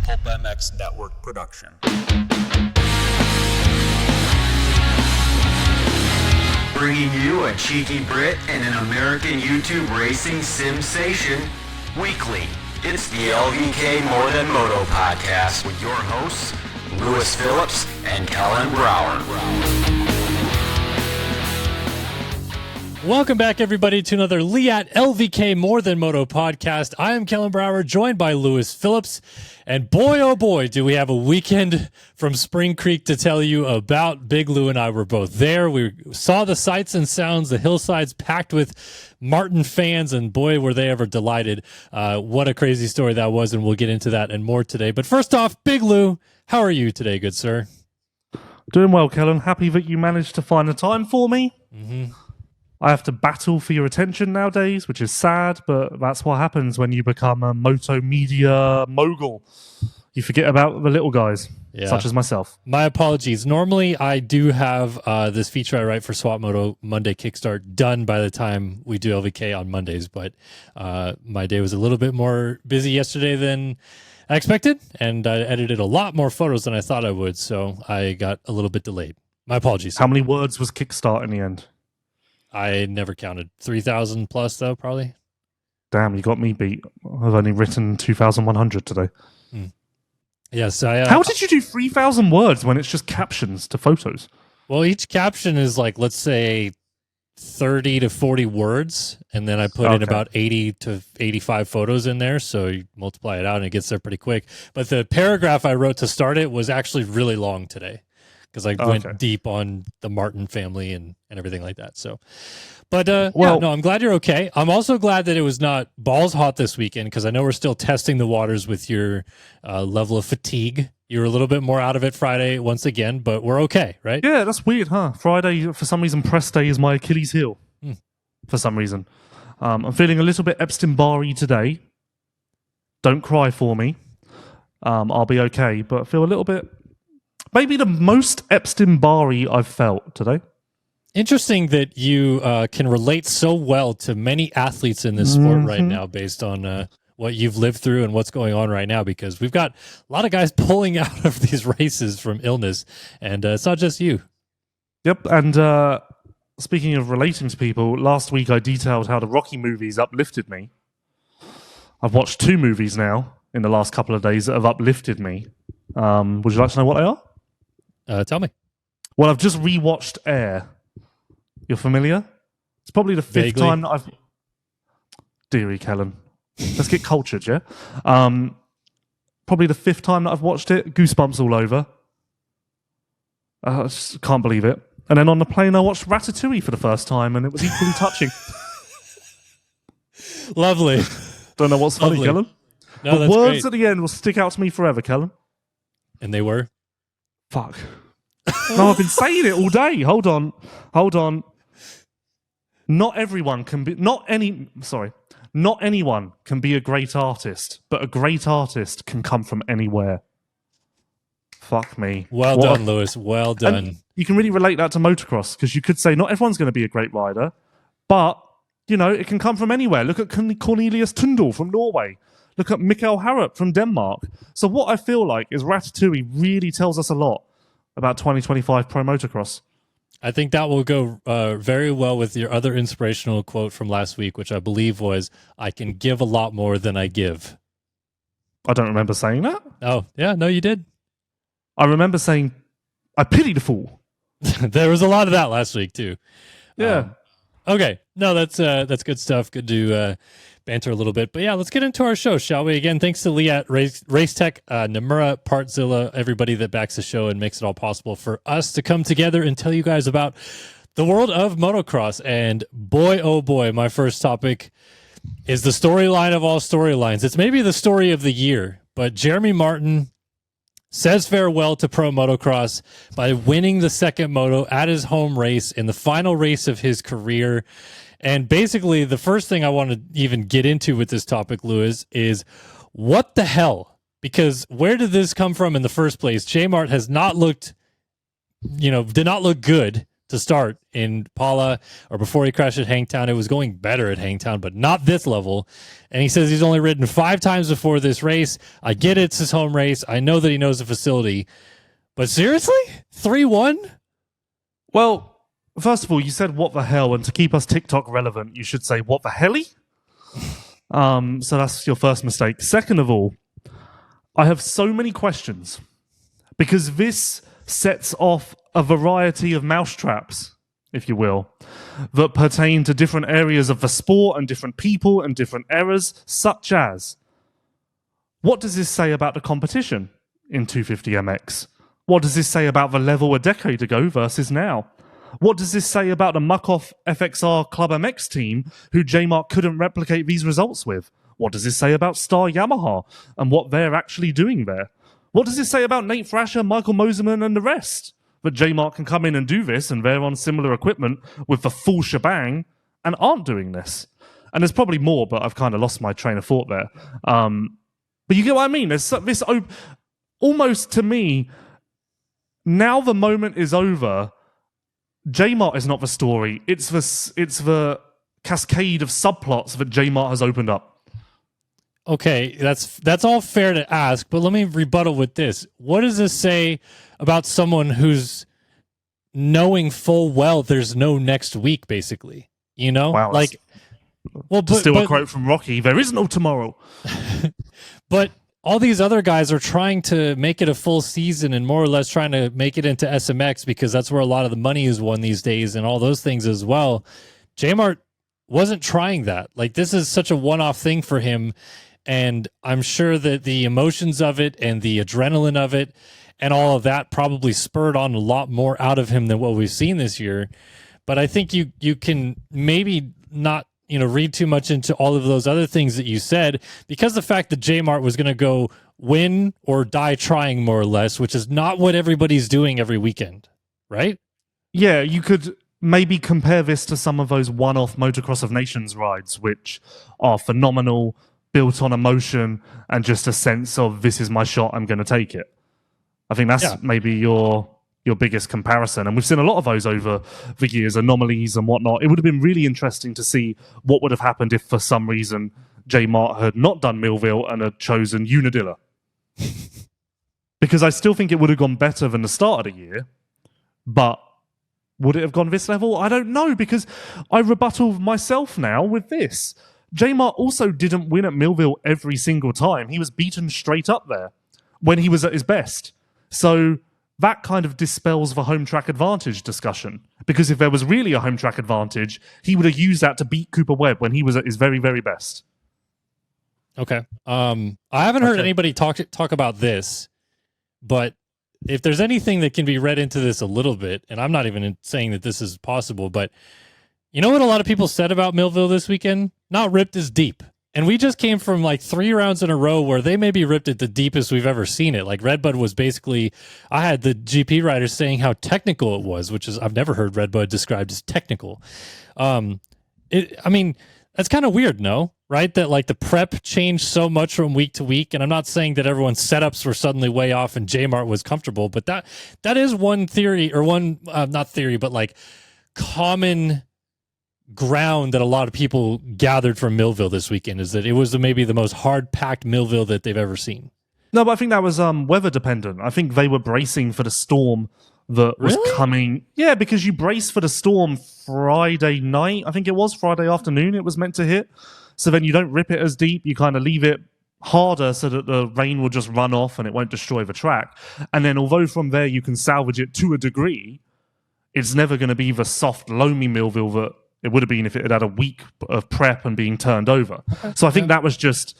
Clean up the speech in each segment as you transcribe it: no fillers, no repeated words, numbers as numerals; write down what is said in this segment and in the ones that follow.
Pulp MX Network production. Bringing you a cheeky Brit and an American YouTube racing sensation weekly. It's the LVK More Than Moto podcast with your hosts, Phillips and Kellen Brauer. Welcome back, everybody, to another Leatt LVK More Than Moto podcast. I am Kellen Brauer, joined by Phillips. And boy, oh boy, do we have a weekend from Spring Creek to tell you about. Big Lou and I were both there. We saw the sights and sounds, the hillsides packed with Martin fans, and boy, were they ever delighted. What a crazy story that was, and we'll get into that and more today. But first off, Big Lou, how are you today, good sir? Doing well, Kellen. Happy that you managed to find the time for me. Mm-hmm. I have to battle for your attention nowadays, which is sad, but that's what happens when you become a moto media mogul. You forget about the little guys, such as myself. My apologies. Normally, I do have this feature I write for Swap Moto Monday Kickstart done by the time we do LVK on Mondays, but my day was a little bit more busy yesterday than I expected, and I edited a lot more photos than I thought I would, so I got a little bit delayed. My apologies. How many words was Kickstart in the end? I never counted. 3,000 plus, though, probably. Damn, you got me beat. I've only written 2,100 today. Yes. How did you do 3,000 words when it's just captions to photos? Well, each caption is like, let's say, 30 to 40 words, and then I put in about 80 to 85 photos in there, so you multiply it out, and it gets there pretty quick. But the paragraph I wrote to start it was actually really long today, because I went deep on the Martin family and everything like that. So, but I'm glad you're okay. I'm also glad that it was not balls hot this weekend, because I know we're still testing the waters with your level of fatigue. You were a little bit more out of it Friday once again, but we're okay, right? Yeah, that's weird, huh? Friday, for some reason, press day is my Achilles heel. For some reason. I'm feeling a little bit Epstein-Barry today. Don't cry for me. I'll be okay, but I feel a little bit... Maybe the most Epstein-Barry I've felt today. Interesting that you can relate so well to many athletes in this sport right now based on what you've lived through and what's going on right now, because we've got a lot of guys pulling out of these races from illness, and it's not just you. Yep, and speaking of relating to people, last week I detailed how the Rocky movies uplifted me. I've watched 2 movies now in the last couple of days that have uplifted me. Would you like to know what they are? Tell me. Well, I've just rewatched Air. You're familiar? It's probably the 5th time that I've... Deary Kellen. Let's get cultured, yeah? Probably the 5th time that I've watched it. Goosebumps all over. I just can't believe it. And then on the plane, I watched Ratatouille for the first time, and it was equally touching. Lovely. Don't know what's funny, Kellen. No, the words great. at the end will stick out to me forever, Kellen. And they were? Fuck. No, I've been saying it all day. Hold on. Not anyone can be a great artist, but a great artist can come from anywhere. Fuck me. Well done, Lewis. Well done. And you can really relate that to motocross, because you could say not everyone's going to be a great rider, but, you know, it can come from anywhere. Look at Cornelius Tundal from Norway. Look at Mikkel Harrup from Denmark. So what I feel like is Ratatouille really tells us a lot about 2025 pro motocross. I think that will go very well with your other inspirational quote from last week, which I believe was, "I can give a lot more than I give." I don't remember saying that. Oh, yeah, no, you did. I remember saying, "I pity the fool." There was a lot of that last week, too. Yeah. Okay. No, that's good stuff. Good to banter a little bit. But yeah, let's get into our show, shall we? Again, thanks to Leatt, Race Tech, Namura, Partzilla, everybody that backs the show and makes it all possible for us to come together and tell you guys about the world of motocross. And boy, oh boy, my first topic is the storyline of all storylines. It's maybe the story of the year, but Jeremy Martin says farewell to pro motocross by winning the second moto at his home race in the final race of his career. And basically, the first thing I want to even get into with this topic, Lewis, is what the hell? Because where did this come from in the first place? J-Mart has not looked, did not look good to start in Pala, or before he crashed at Hangtown. It was going better at Hangtown, but not this level. And he says he's only ridden 5 times before this race. I get it's his home race. I know that he knows the facility. But seriously? 3-1? Well, first of all, you said what the hell, and to keep us TikTok relevant, you should say what the helly? So that's your first mistake. Second of all, I have so many questions because this sets off a variety of mousetraps, if you will, that pertain to different areas of the sport and different people and different eras, such as, what does this say about the competition in 250MX? What does this say about the level a decade ago versus now? What does this say about the muck-off FXR Club MX team who J-Mark couldn't replicate these results with? What does this say about Star Yamaha and what they're actually doing there? What does this say about Nate Thrasher, Michael Moserman, and the rest? That J-Mark can come in and do this, and they're on similar equipment with the full shebang and aren't doing this. And there's probably more, but I've kind of lost my train of thought there. But you get what I mean? There's this almost, to me, now the moment is over. J-Mart is not the story. It's the cascade of subplots that J-Mart has opened up. Okay, that's all fair to ask, but let me rebuttal with this. What does this say about someone who's knowing full well there's no next week, basically? You know? Wow, like, well, but a quote from Rocky, there is no tomorrow. But all these other guys are trying to make it a full season and more or less trying to make it into SMX because that's where a lot of the money is won these days and all those things as well. J-Mart wasn't trying that. Like, this is such a one-off thing for him. And I'm sure that the emotions of it and the adrenaline of it and all of that probably spurred on a lot more out of him than what we've seen this year. But I think you can maybe not, read too much into all of those other things that you said, because the fact that J-Mart was going to go win or die trying, more or less, which is not what everybody's doing every weekend, right? Yeah, you could maybe compare this to some of those one-off Motocross of Nations rides, which are phenomenal, built on emotion and just a sense of, this is my shot, I'm going to take it. I think that's maybe your biggest comparison. And we've seen a lot of those over the years, anomalies and whatnot. It would have been really interesting to see what would have happened if, for some reason, J-Mart had not done Millville and had chosen Unadilla. Because I still think it would have gone better than the start of the year. But would it have gone this level? I don't know, because I rebuttal myself now with this. J-Mart also didn't win at Millville every single time. He was beaten straight up there when he was at his best. So that kind of dispels the home track advantage discussion. Because if there was really a home track advantage, he would have used that to beat Cooper Webb when he was at his very, very best. Okay. I haven't heard anybody talk about this, but if there's anything that can be read into this a little bit, and I'm not even saying that this is possible, but you know what a lot of people said about Millville this weekend? Not ripped as deep. And we just came from like 3 rounds in a row where they maybe ripped it the deepest we've ever seen it. Like Redbud was basically, I had the GP riders saying how technical it was, which is, I've never heard Redbud described as technical. That's kind of weird, no? Right? That like the prep changed so much from week to week. And I'm not saying that everyone's setups were suddenly way off and J-Mart was comfortable, but that is one theory, or one, not theory, but like common ground that a lot of people gathered from Millville this weekend, is that it was maybe the most hard-packed Millville that they've ever seen. No, but I think that was weather dependent. I think they were bracing for the storm that was coming. Yeah, because you brace for the storm Friday night. I think it was Friday afternoon it was meant to hit. So then you don't rip it as deep. You kind of leave it harder so that the rain will just run off and it won't destroy the track. And then although from there you can salvage it to a degree, it's never going to be the soft, loamy Millville that it would have been if it had had a week of prep and being turned over. So I think that was just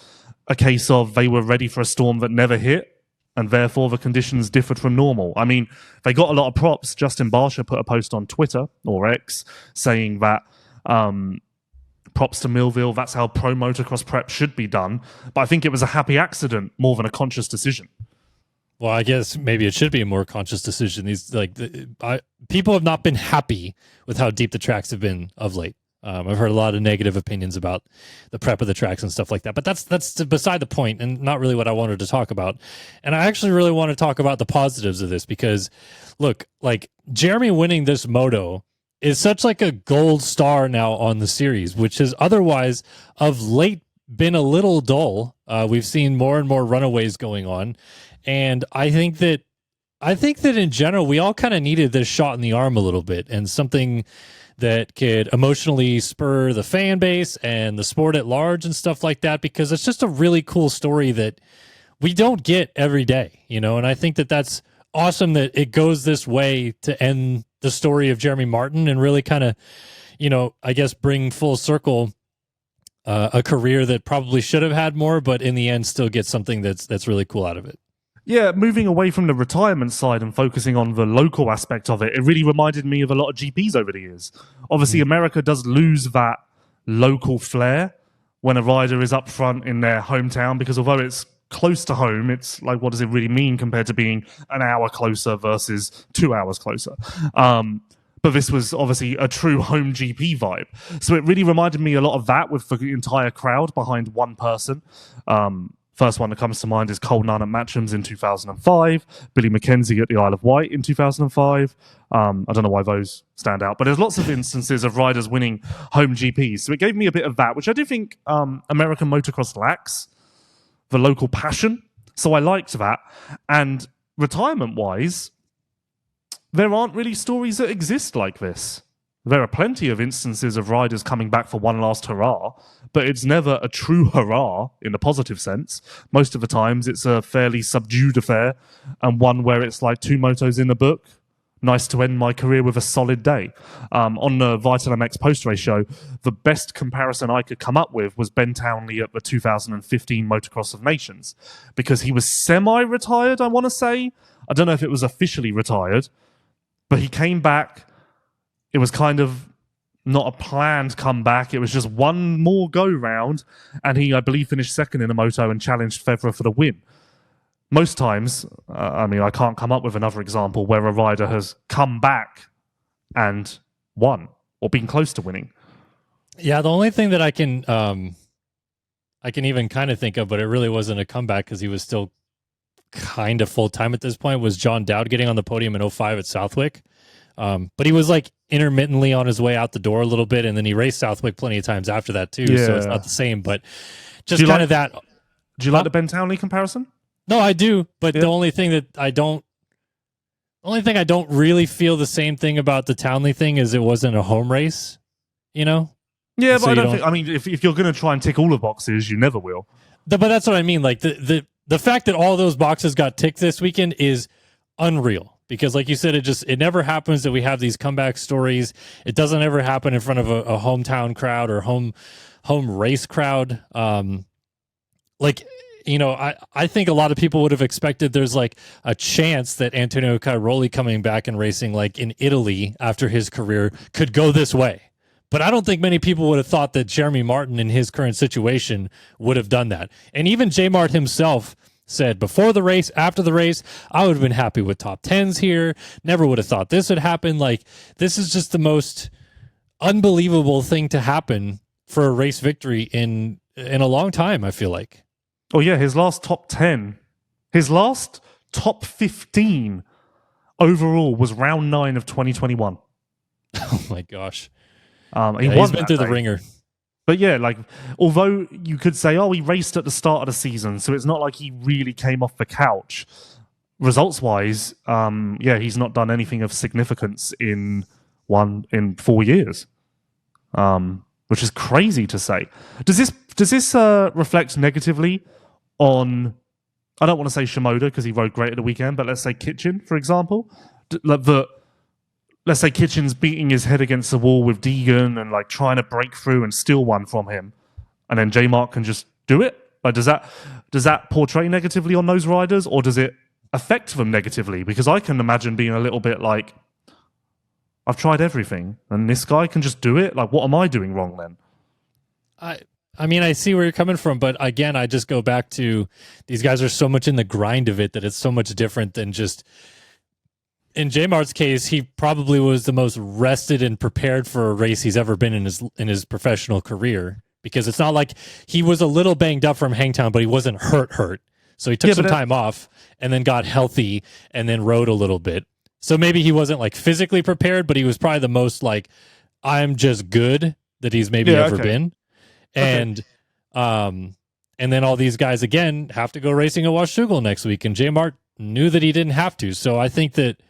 a case of they were ready for a storm that never hit, and therefore the conditions differed from normal. I mean, they got a lot of props. Justin Barsha put a post on Twitter, or X, saying that props to Millville, that's how pro motocross prep should be done. But I think it was a happy accident more than a conscious decision. Well, I guess maybe it should be a more conscious decision. People have not been happy with how deep the tracks have been of late. I've heard a lot of negative opinions about the prep of the tracks and stuff like that, but that's beside the point and not really what I wanted to talk about. And I actually really want to talk about the positives of this because, look, like Jeremy winning this moto is such like a gold star now on the series, which has otherwise of late been a little dull. We've seen more and more runaways going on, and I think that in general we all kind of needed this shot in the arm a little bit and something that could emotionally spur the fan base and the sport at large and stuff like that, because it's just a really cool story that we don't get every day, you know? And I think that that's awesome that it goes this way to end the story of Jeremy Martin and really kind of, you know, I guess bring full circle a career that probably should have had more, but in the end still gets something that's really cool out of it. Yeah, moving away from the retirement side and focusing on the local aspect of it, it really reminded me of a lot of GPs over the years. Obviously, America does lose that local flair when a rider is up front in their hometown, because although it's close to home, it's like, what does it really mean compared to being an hour closer versus 2 hours closer? But this was obviously a true home GP vibe. So it really reminded me a lot of that with the entire crowd behind one person. First one that comes to mind is Cole Nunn at Matchams in 2005, Billy McKenzie at the Isle of Wight in 2005. I don't know why those stand out, but there's lots of instances of riders winning home GPs. So it gave me a bit of that, which I do think American motocross lacks, the local passion. So I liked that. And retirement-wise, there aren't really stories that exist like this. There are plenty of instances of riders coming back for one last hurrah, but it's never a true hurrah in the positive sense. Most of the times it's a fairly subdued affair and one where it's like 2 motos in the book. Nice to end my career with a solid day. On the Vital MX post-race show, the best comparison I could come up with was Ben Townley at the 2015 Motocross of Nations, because he was semi-retired, I want to say. I don't know if it was officially retired, but he came back. It was kind of not a planned comeback. It was just one more go-round, and he, I believe, finished second in a moto and challenged Federer for the win. Most times, I mean, I can't come up with another example where a rider has come back and won or been close to winning. Yeah, the only thing that I can even kind of think of, but it really wasn't a comeback because he was still kind of full-time at this point, was John Dowd getting on the podium in 05 at Southwick. But he was like intermittently on his way out the door a little bit, and then he raced Southwick plenty of times after that too. Yeah. So it's not the same, but just kind of that. Do you like the Ben Townley comparison? No, I do. But the only thing I don't really feel the same thing about the Townley thing is it wasn't a home race, you know? Yeah, but I don't think, I mean, if you're going to try and tick all the boxes, you never will. But that's what I mean. Like the fact that all those boxes got ticked this weekend is unreal. Because like you said, it never happens that we have these comeback stories. It doesn't ever happen in front of a hometown crowd or home race crowd. Like, you know, I think a lot of people would have expected there's like a chance that Antonio Cairoli coming back and racing like in Italy after his career could go this way. But I don't think many people would have thought that Jeremy Martin in his current situation would have done that. And even J Mart himself said before the race, after the race, I would have been happy with top 10s here. Never would have thought this would happen. Like, this is just the most unbelievable thing to happen for a race victory in a long time, I feel like. Oh, yeah, his last top 10, his last top 15 overall was round 9 of 2021. Oh, my gosh. He's been through the ringer. But yeah, like, although you could say, oh, he raced at the start of the season, so it's not like he really came off the couch. Results-wise, he's not done anything of significance in 4 years, which is crazy to say. Does this reflect negatively on, I don't want to say Shimoda because he rode great at the weekend, but let's say Kitchen, for example? Let's say Kitchen's beating his head against the wall with Deegan and like trying to break through and steal one from him, and then J Mark can just do it. Like, does that portray negatively on those riders, or does it affect them negatively? Because I can imagine being a little bit like, I've tried everything, and this guy can just do it. Like, what am I doing wrong then? I mean, I see where you're coming from, but again, I just go back to these guys are so much in the grind of it that it's so much different than just in J Mart's case, he probably was the most rested and prepared for a race he's ever been in his professional career, because it's not like he was a little banged up from Hangtown, but he wasn't hurt. So he took some time off and then got healthy and then rode a little bit. So maybe he wasn't like physically prepared, but he was probably the most like, I'm just good that he's maybe ever been. And and then all these guys again have to go racing at Washougal next week, and J Mart knew that he didn't have to. So I think that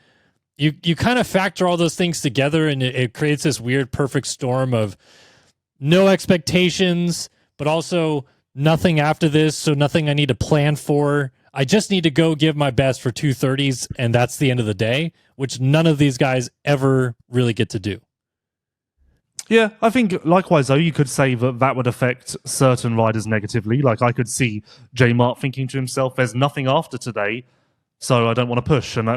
you kind of factor all those things together, and it creates this weird perfect storm of no expectations, but also nothing after this, so nothing I need to plan for. I just need to go give my best for 230s, and that's the end of the day, which none of these guys ever really get to do. Yeah, I think likewise, though, you could say that would affect certain riders negatively. Like, I could see J Mart thinking to himself, there's nothing after today, so I don't want to push. And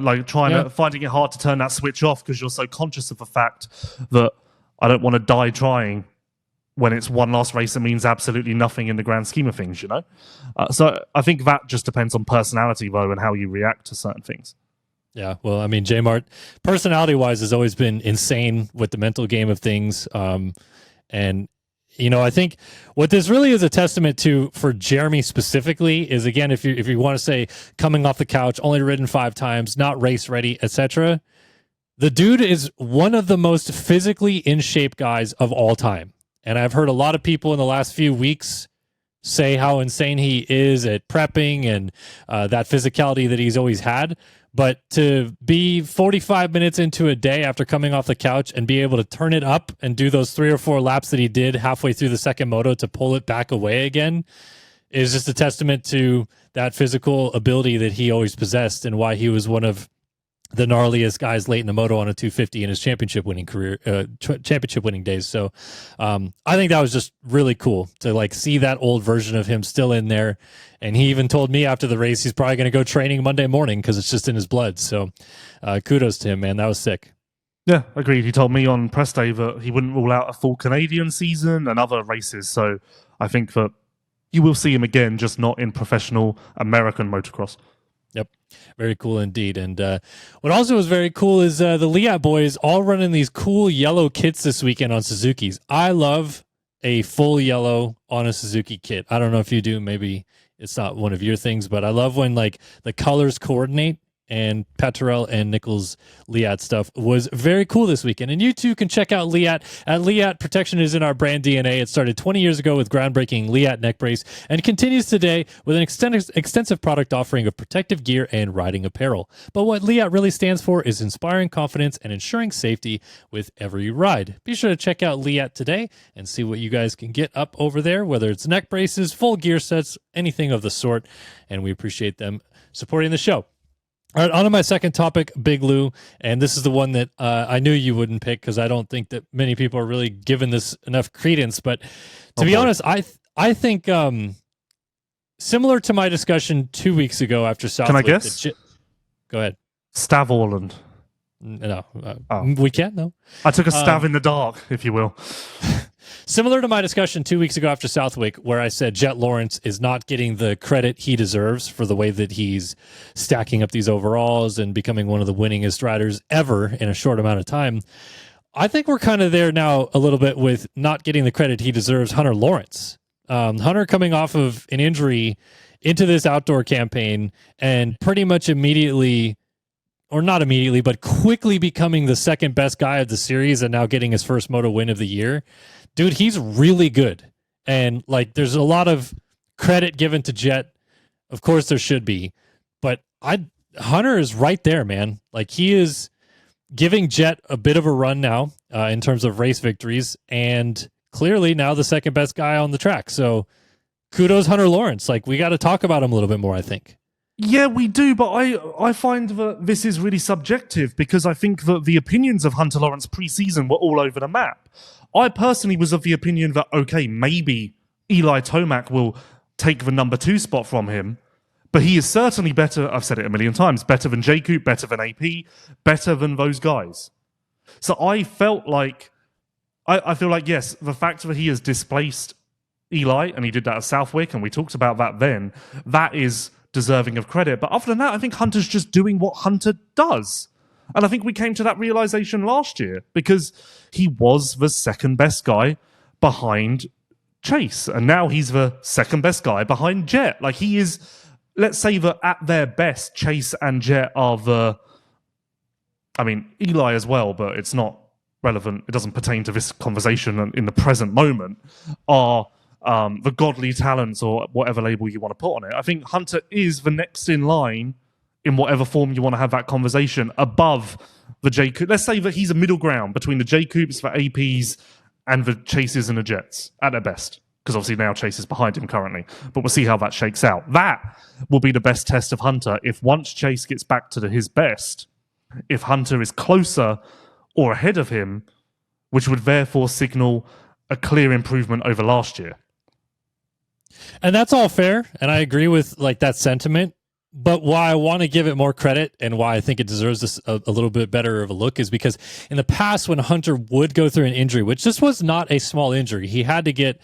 finding it hard to turn that switch off because you're so conscious of the fact that I don't want to die trying when it's one last race that means absolutely nothing in the grand scheme of things, you know? So I think that just depends on personality, though, and how you react to certain things. Yeah, well, I mean, J Mart, personality-wise, has always been insane with the mental game of things. And, you know, I think what this really is a testament to for Jeremy specifically is, again, if you want to say coming off the couch, only ridden 5 times, not race ready, etc., the dude is one of the most physically in shape guys of all time. And I've heard a lot of people in the last few weeks say how insane he is at prepping and that physicality that he's always had. But to be 45 minutes into a day after coming off the couch and be able to turn it up and do those 3 or 4 laps that he did halfway through the second moto to pull it back away again is just a testament to that physical ability that he always possessed, and why he was one of the gnarliest guys late in the moto on a 250 in his championship winning career, championship winning days. So I think that was just really cool to like see that old version of him still in there. And he even told me after the race, he's probably going to go training Monday morning because it's just in his blood. So kudos to him, man. That was sick. Yeah, agreed. He told me on press day that he wouldn't rule out a full Canadian season and other races. So I think that you will see him again, just not in professional American motocross. Yep. Very cool indeed. And what also was very cool is the Leatt boys all running these cool yellow kits this weekend on Suzukis. I love a full yellow on a Suzuki kit. I don't know if you do. Maybe it's not one of your things, but I love when like the colors coordinate. And Paturel and Nichols Leatt stuff was very cool this weekend. And you too can check out Leatt at Leatt. Protection is in our brand DNA. It started 20 years ago with groundbreaking Leatt neck brace and continues today with an extensive product offering of protective gear and riding apparel. But what Leatt really stands for is inspiring confidence and ensuring safety with every ride. Be sure to check out Leatt today and see what you guys can get up over there, whether it's neck braces, full gear sets, anything of the sort. And we appreciate them supporting the show. All right, on to my second topic, Big Lou, and this is the one that I knew you wouldn't pick because I don't think that many people are really giving this enough credence. But to be honest, I think similar to my discussion 2 weeks ago after Southwick. Can I guess? Go ahead. Stav Orland. No, we can't. No, I took a stab in the dark, if you will. Similar to my discussion 2 weeks ago after Southwick, where I said Jett Lawrence is not getting the credit he deserves for the way that he's stacking up these overalls and becoming one of the winningest riders ever in a short amount of time. I think we're kind of there now a little bit with not getting the credit he deserves, Hunter Lawrence. Hunter coming off of an injury into this outdoor campaign and pretty much immediately, or not immediately, but quickly becoming the second best guy of the series and now getting his first moto win of the year. Dude, he's really good. And like there's a lot of credit given to Jett. Of course there should be. But Hunter is right there, man. Like he is giving Jett a bit of a run now in terms of race victories, and clearly now the second best guy on the track. So kudos Hunter Lawrence. Like we got to talk about him a little bit more, I think. Yeah, we do, but I find that this is really subjective because I think that the opinions of Hunter Lawrence pre-season were all over the map. I personally was of the opinion that, okay, maybe Eli Tomac will take the number 2 spot from him, but he is certainly better, I've said it a million times, better than J-Coop, better than AP, better than those guys. So I felt like, I feel like, yes, the fact that he has displaced Eli, and he did that at Southwick, and we talked about that then, that is deserving of credit. But other than that, I think Hunter's just doing what Hunter does. And I think we came to that realization last year because he was the second best guy behind Chase. And now he's the second best guy behind Jett. Like, he is, let's say that at their best, Chase and Jett are Eli as well, but it's not relevant. It doesn't pertain to this conversation in the present moment, are the godly talents or whatever label you want to put on it. I think Hunter is the next in line in whatever form you want to have that conversation above the J Coop. Let's say that he's a middle ground between the J Coops, the APs, and the Chases and the Jetts at their best. Because obviously now Chase is behind him currently. But we'll see how that shakes out. That will be the best test of Hunter if once Chase gets back to his best, if Hunter is closer or ahead of him, which would therefore signal a clear improvement over last year. And that's all fair, and I agree with like that sentiment. But why I want to give it more credit and why I think it deserves a little bit better of a look is because in the past when Hunter would go through an injury, which this was not a small injury, he had to get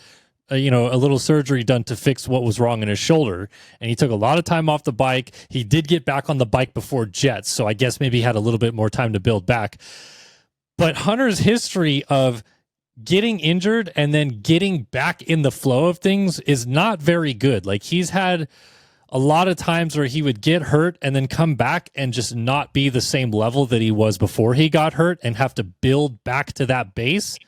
a little surgery done to fix what was wrong in his shoulder, and he took a lot of time off the bike. He did get back on the bike before Jett, so I guess maybe he had a little bit more time to build back. But Hunter's history of getting injured and then getting back in the flow of things is not very good. Like, he's had a lot of times where he would get hurt and then come back and just not be the same level that he was before he got hurt and have to build back to that base.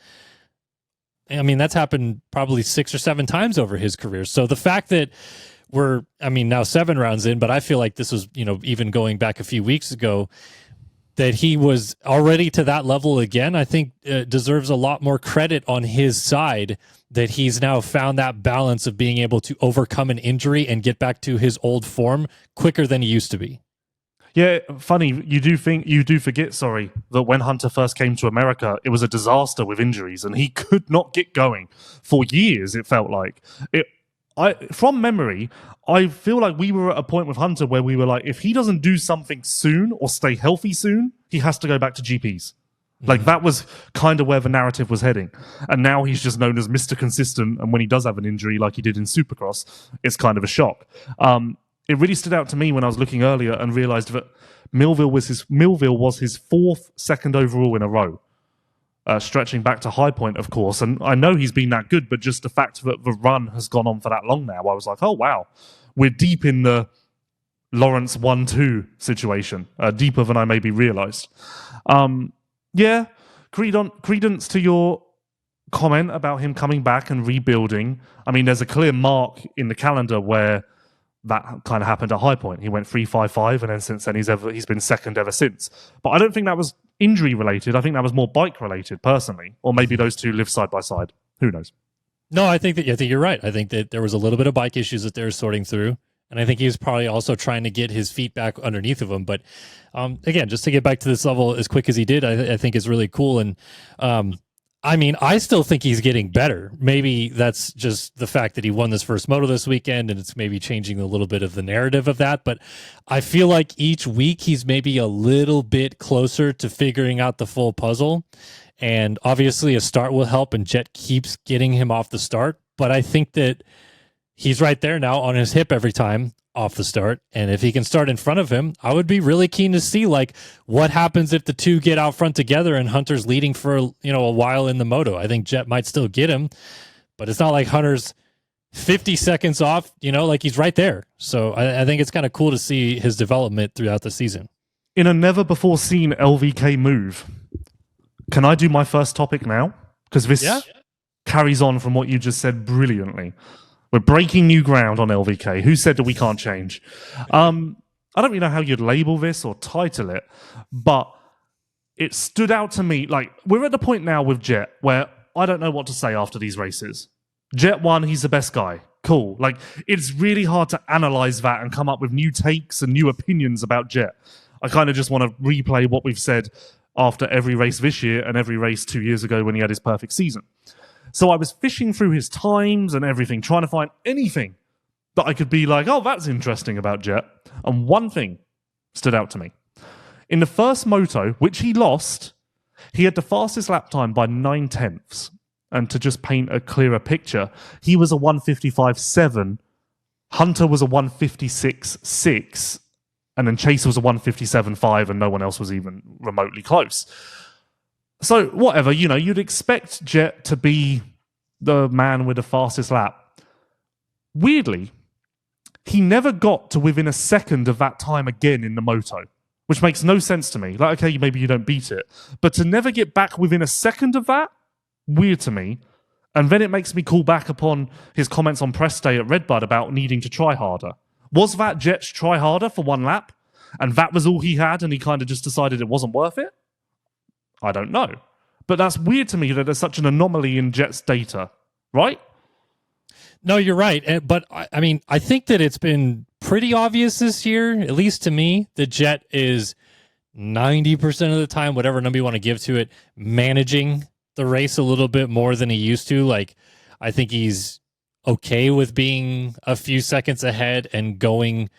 I mean, that's happened probably 6 or 7 times over his career. So the fact that we're, now 7 rounds in, but I feel like this was, even going back a few weeks ago, that he was already to that level again, I think deserves a lot more credit on his side, that he's now found that balance of being able to overcome an injury and get back to his old form quicker than he used to be. Yeah, funny, you do forget, that when Hunter first came to America, it was a disaster with injuries, and he could not get going for years, it felt like. From memory, I feel like we were at a point with Hunter where we were like, if he doesn't do something soon or stay healthy soon, he has to go back to GPs. Like, that was kind of where the narrative was heading. And now he's just known as Mr. Consistent, and when he does have an injury like he did in Supercross, it's kind of a shock. It really stood out to me when I was looking earlier and realized that Millville was his 4th second overall in a row. Stretching back to High Point, of course. And I know he's been that good, but just the fact that the run has gone on for that long now, I was like, oh, wow. We're deep in the Lawrence 1-2 situation, deeper than I maybe realized. Yeah, credence to your comment about him coming back and rebuilding. I mean, there's a clear mark in the calendar where that kind of happened at High Point. He went 3.55, and then since then he's been second ever since. But I don't think that was injury related. I think that was more bike related, personally, or maybe those two live side by side. Who knows? No, I think you're right. I think that there was a little bit of bike issues that they're sorting through, and I think he was probably also trying to get his feet back underneath of him. But again, just to get back to this level as quick as he did, I think is really cool. And I still think he's getting better. Maybe that's just the fact that he won this first moto this weekend, and it's maybe changing a little bit of the narrative of that. But I feel like each week he's maybe a little bit closer to figuring out the full puzzle. And obviously a start will help, and Jett keeps getting him off the start. But I think that he's right there now on his hip every time off the start. And if he can start in front of him, I would be really keen to see like what happens if the two get out front together and Hunter's leading for a while in the moto. I think Jett might still get him, but it's not like Hunter's 50 seconds off, like he's right there. So I think it's kind of cool to see his development throughout the season. In a never before seen LVK move, can I do my first topic now? Because this carries on from what you just said brilliantly. We're breaking new ground on LVK. Who said that we can't change? I don't really know how you'd label this or title it, but it stood out to me. Like, we're at the point now with Jett where I don't know what to say after these races. Jett won, he's the best guy. Cool. Like, it's really hard to analyze that and come up with new takes and new opinions about Jett. I kind of just want to replay what we've said after every race this year and every race 2 years ago when he had his perfect season. So I was fishing through his times and everything, trying to find anything that I could be like, oh, that's interesting about Jett. And one thing stood out to me. In the first moto, which he lost, he had the fastest lap time by 9/10. And to just paint a clearer picture, he was a 1:55.7. Hunter was a 1:56.6. And then Chase was a 157.5 and no one else was even remotely close. So whatever, you'd expect Jett to be the man with the fastest lap. Weirdly, he never got to within a second of that time again in the moto, which makes no sense to me. Like, okay, maybe you don't beat it. But to never get back within a second of that, weird to me. And then it makes me call back upon his comments on press day at Redbud about needing to try harder. Was that Jett's try harder for one lap? And that was all he had and he kind of just decided it wasn't worth it? I don't know. But that's weird to me that there's such an anomaly in Jett's data, right? No, you're right. But I mean, I think that it's been pretty obvious this year, at least to me, that Jett is 90% of the time, whatever number you want to give to it, managing the race a little bit more than he used to. Like, I think he's okay with being a few seconds ahead and going,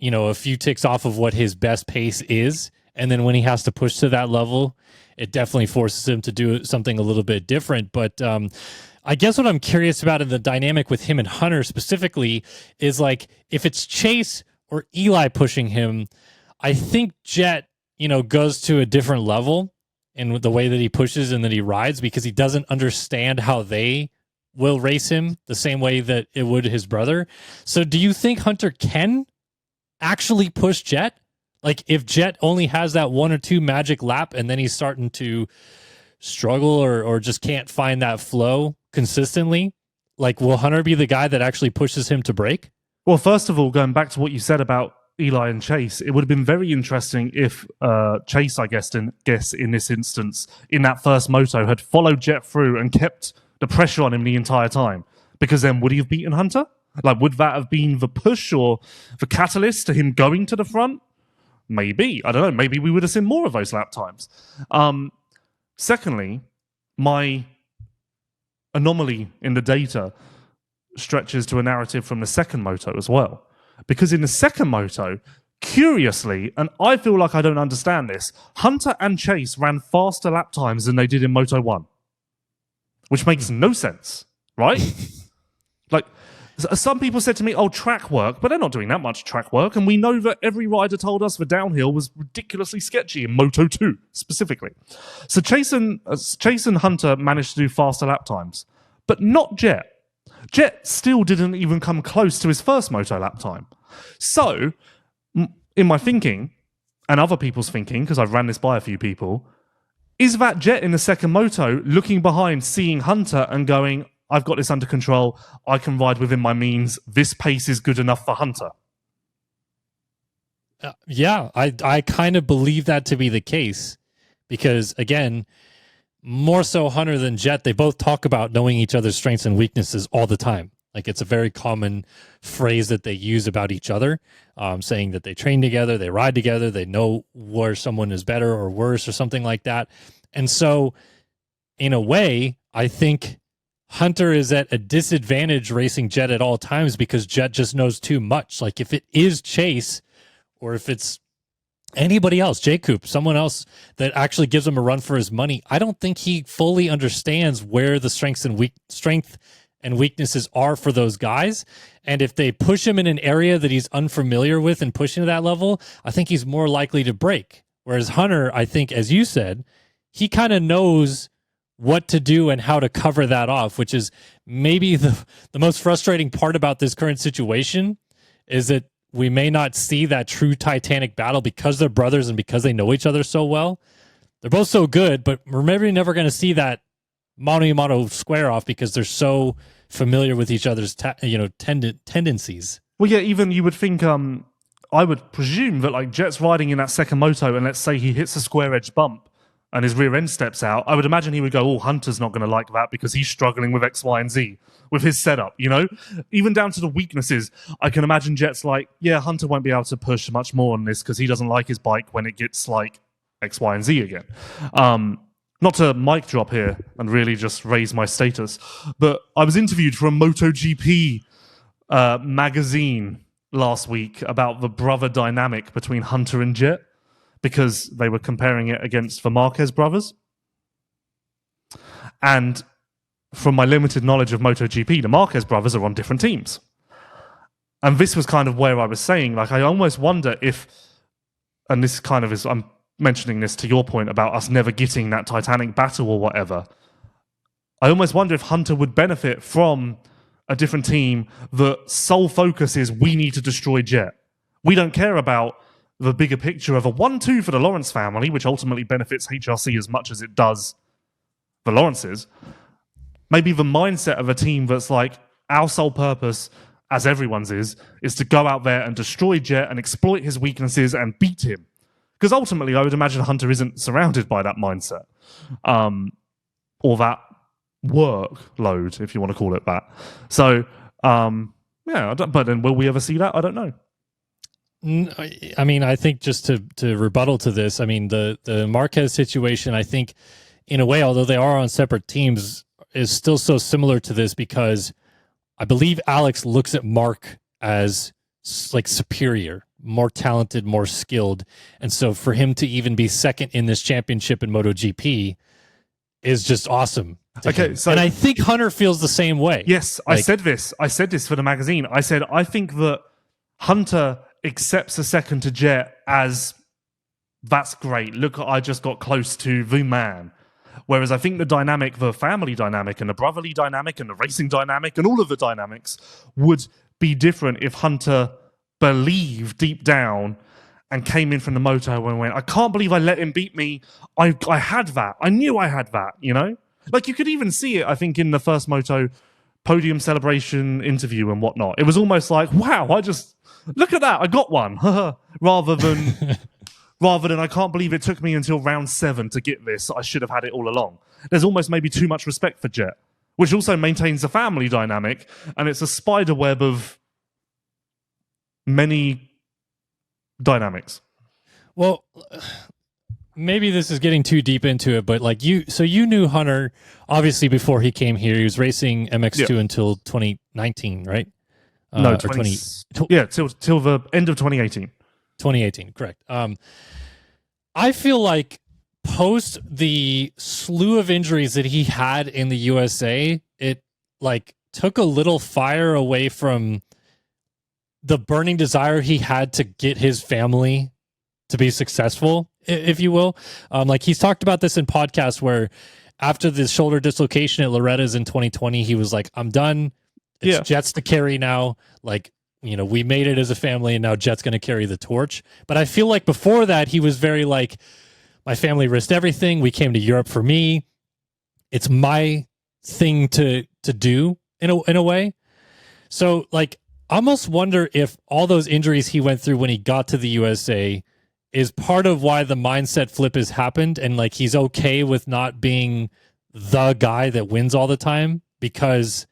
a few ticks off of what his best pace is. And then when he has to push to that level, it definitely forces him to do something a little bit different. But I guess what I'm curious about in the dynamic with him and Hunter specifically is, like, if it's Chase or Eli pushing him, I think Jett, goes to a different level in the way that he pushes and that he rides, because he doesn't understand how they will race him the same way that it would his brother. So do you think Hunter can actually push Jett? Like, if Jett only has that one or two magic lap and then he's starting to struggle or just can't find that flow consistently, like, will Hunter be the guy that actually pushes him to break? Well, first of all, going back to what you said about Eli and Chase, it would have been very interesting if Chase, I guess in this instance, in that first moto, had followed Jett through and kept the pressure on him the entire time. Because then would he have beaten Hunter? Like, would that have been the push or the catalyst to him going to the front? Maybe. I don't know. Maybe we would have seen more of those lap times. Secondly, my anomaly in the data stretches to a narrative from the second moto as well. Because in the second moto, curiously, and I feel like I don't understand this, Hunter and Chase ran faster lap times than they did in Moto 1. Which makes no sense, right? Like, some people said to me, track work, but they're not doing that much track work. And we know that every rider told us the downhill was ridiculously sketchy in Moto 2, specifically. So Chase and Hunter managed to do faster lap times, but not Jett. Jett still didn't even come close to his first Moto lap time. So, in my thinking, and other people's thinking, because I've ran this by a few people, is that Jett in the second Moto looking behind, seeing Hunter and going, I've got this under control. I can ride within my means. This pace is good enough for Hunter. Yeah, I kind of believe that to be the case because, again, more so Hunter than Jett, they both talk about knowing each other's strengths and weaknesses all the time. Like, it's a very common phrase that they use about each other, saying that they train together, they ride together, they know where someone is better or worse or something like that. And so, in a way, I think Hunter is at a disadvantage racing Jett at all times because Jett just knows too much. Like, if it is Chase or if it's anybody else, J-Coop, someone else that actually gives him a run for his money, I don't think he fully understands where the strength and weaknesses are for those guys. And if they push him in an area that he's unfamiliar with and push him to that level, I think he's more likely to break. Whereas Hunter, I think, as you said, he kind of knows what to do and how to cover that off, which is maybe the most frustrating part about this current situation is that we may not see that true Titanic battle because they're brothers and because they know each other so well. They're both so good, but we're maybe never going to see that mano square off because they're so familiar with each other's tendencies. Well, yeah, even you would think, I would presume that like Jett's riding in that second moto and let's say he hits a square edge bump and his rear end steps out, I would imagine he would go, Hunter's not going to like that because he's struggling with X, Y, and Z with his setup, Even down to the weaknesses, I can imagine Jett's like, yeah, Hunter won't be able to push much more on this because he doesn't like his bike when it gets like X, Y, and Z again. Not to mic drop here and really just raise my status, but I was interviewed for a MotoGP magazine last week about the brother dynamic between Hunter and Jett, because they were comparing it against the Marquez brothers. And from my limited knowledge of MotoGP, the Marquez brothers are on different teams. And this was kind of where I was saying, like, I almost wonder if, and this kind of is, I'm mentioning this to your point about us never getting that Titanic battle or whatever. I almost wonder if Hunter would benefit from a different team that sole focus is we need to destroy Jett. We don't care about the bigger picture of a 1-2 for the Lawrence family, which ultimately benefits HRC as much as it does the Lawrences. Maybe the mindset of a team that's like, our sole purpose, as everyone's is to go out there and destroy Jett and exploit his weaknesses and beat him. Because ultimately, I would imagine Hunter isn't surrounded by that mindset. Or that workload, if you want to call it that. So, but then will we ever see that? I don't know. I mean, I think just to rebuttal to this, I mean, the Marquez situation, I think, in a way, although they are on separate teams, is still so similar to this because I believe Alex looks at Mark as like superior, more talented, more skilled. And so for him to even be second in this championship in MotoGP is just awesome. Okay, so, and I think Hunter feels the same way. Yes, like, I said this for the magazine. I said, I think that Hunter accepts a second to Jett as, that's great. Look, I just got close to the man. Whereas I think the dynamic, the family dynamic and the brotherly dynamic and the racing dynamic and all of the dynamics would be different if Hunter believed deep down and came in from the moto and went, I can't believe I let him beat me. I had that. I knew I had that, you know? Like, you could even see it, I think, in the first moto podium celebration interview and whatnot. It was almost like, wow, look at that, I got one. rather than I can't believe it took me until round 7 to get this. I should have had it all along. There's almost maybe too much respect for Jett, which also maintains the family dynamic, and it's a spider web of many dynamics. Well, maybe this is getting too deep into it, but like you knew Hunter obviously before he came here. He was racing MX2 until 2019, right? No, till the end of 2018. 2018, correct. I feel like post the slew of injuries that he had in the USA, it like took a little fire away from the burning desire he had to get his family to be successful, if you will. Like he's talked about this in podcasts where after the shoulder dislocation at Loretta's in 2020, he was like, I'm done. It's Jett's to carry now. Like, you know, we made it as a family and now Jett's going to carry the torch. But I feel like before that, he was very like, my family risked everything. We came to Europe for me. It's my thing to do in a way. So like, I almost wonder if all those injuries he went through when he got to the USA is part of why the mindset flip has happened. And like, he's okay with not being the guy that wins all the time because